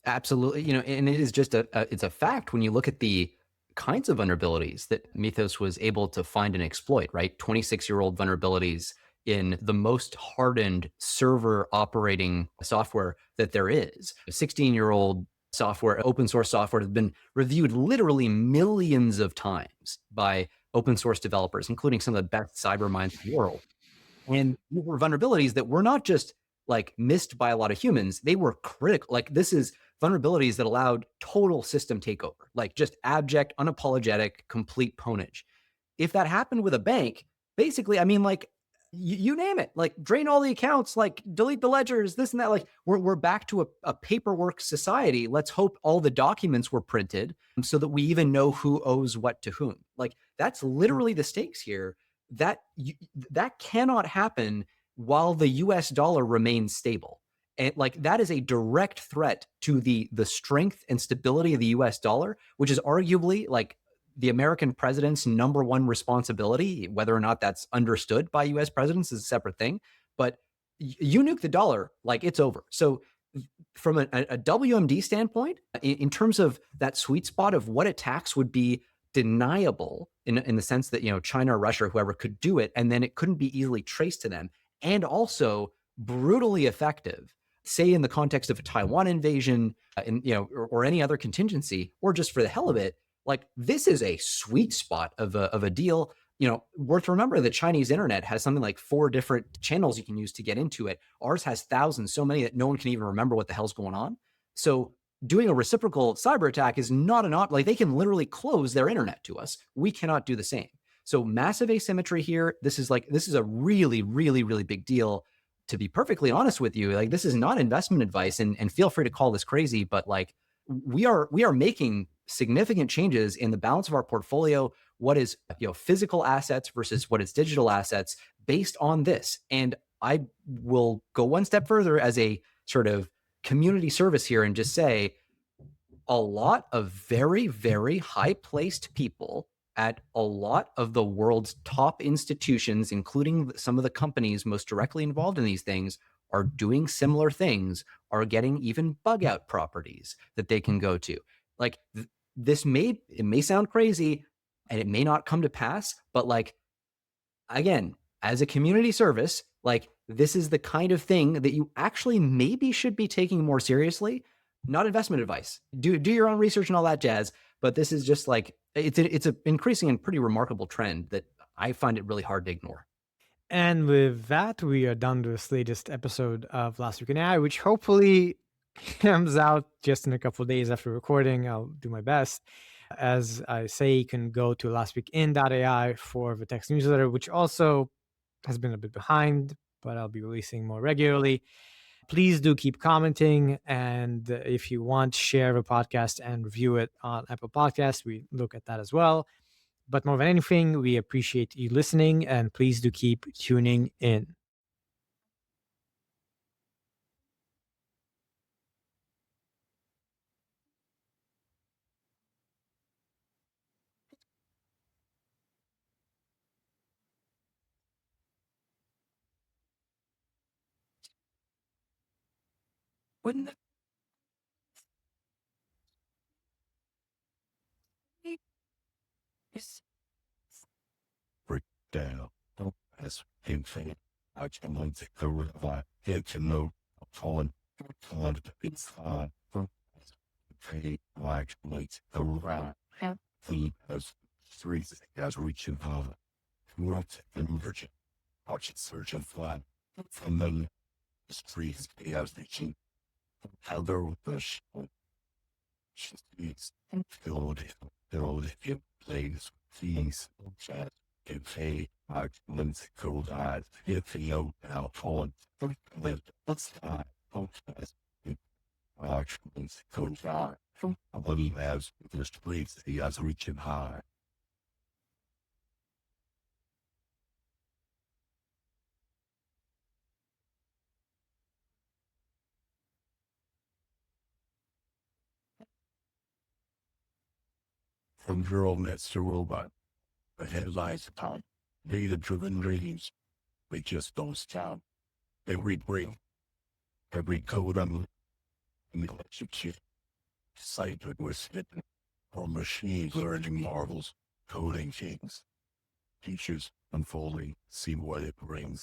Absolutely. And it is just it's a fact when you look at the kinds of vulnerabilities that Mythos was able to find and exploit, right? 26-year-old vulnerabilities in the most hardened server operating software that there is. 16-year-old software, open source software, has been reviewed literally millions of times by open source developers, including some of the best cyber minds in the world. And these were vulnerabilities that were not just like missed by a lot of humans, they were critical. Like, this is vulnerabilities that allowed total system takeover, like just abject, unapologetic, complete pwnage. If that happened with a bank, basically, I mean, like, you name it, like drain all the accounts, like delete the ledgers, this and that. Like, we're back to a paperwork society. Let's hope all the documents were printed so that we even know who owes what to whom. Like, that's literally the stakes here. That cannot happen while the US dollar remains stable. And like, that is a direct threat to the strength and stability of the US dollar, which is arguably like the American president's number one responsibility. Whether or not that's understood by US presidents is a separate thing. But you nuke the dollar, like, it's over. So from a WMD standpoint, in terms of that sweet spot of what attacks would be deniable in the sense that, China or Russia or whoever could do it, and then it couldn't be easily traced to them, and also brutally effective, say in the context of a Taiwan invasion, or any other contingency, or just for the hell of it, like, this is a sweet spot of a deal. Worth remembering, the Chinese internet has something like 4 different channels you can use to get into it. Ours has thousands, so many that no one can even remember what the hell's going on. So doing a reciprocal cyber attack is not like, they can literally close their internet to us. We cannot do the same. So massive asymmetry here. This is a really, really, really big deal. To be perfectly honest with you, like, this is not investment advice, and feel free to call this crazy, but like, we are making significant changes in the balance of our portfolio. What is, physical assets versus what is digital assets based on this. And I will go one step further as a sort of community service here and just say, a lot of very, very high-placed people at a lot of the world's top institutions, including some of the companies most directly involved in these things, are doing similar things, are getting even bug out properties that they can go to. Like, it may sound crazy and it may not come to pass, but like, again, as a community service, like, this is the kind of thing that you actually maybe should be taking more seriously. Not investment advice. Do your own research and all that jazz. But this is just like, it's an increasing and pretty remarkable trend that I find it really hard to ignore. And with that, we are done with this latest episode of Last Week in AI, which hopefully comes out just in a couple of days after recording. I'll do my best. As I say, you can go to lastweekin.ai for the text newsletter, which also has been a bit behind, but I'll be releasing more regularly. Please do keep commenting. And if you want, share the podcast and review it on Apple Podcasts. We look at that as well. But more than anything, we appreciate you listening, and please do keep tuning in. Wouldn't it break down as anything I can like the river get to know upon it's pay like the round the as streets as reaching power what emerging watch it surge and fly from the streets as they keep hello bush streets filled it plays these chat can pay arguments code as if you know how to let's not arguments code from what he has the streets he has reaching high. From girl next to robot, the headlines upon data-driven dreams, they just don't stop. Every break, every code on the relationship, cited with written or machine learning marvels, coding kings, teachers unfolding, see what it brings.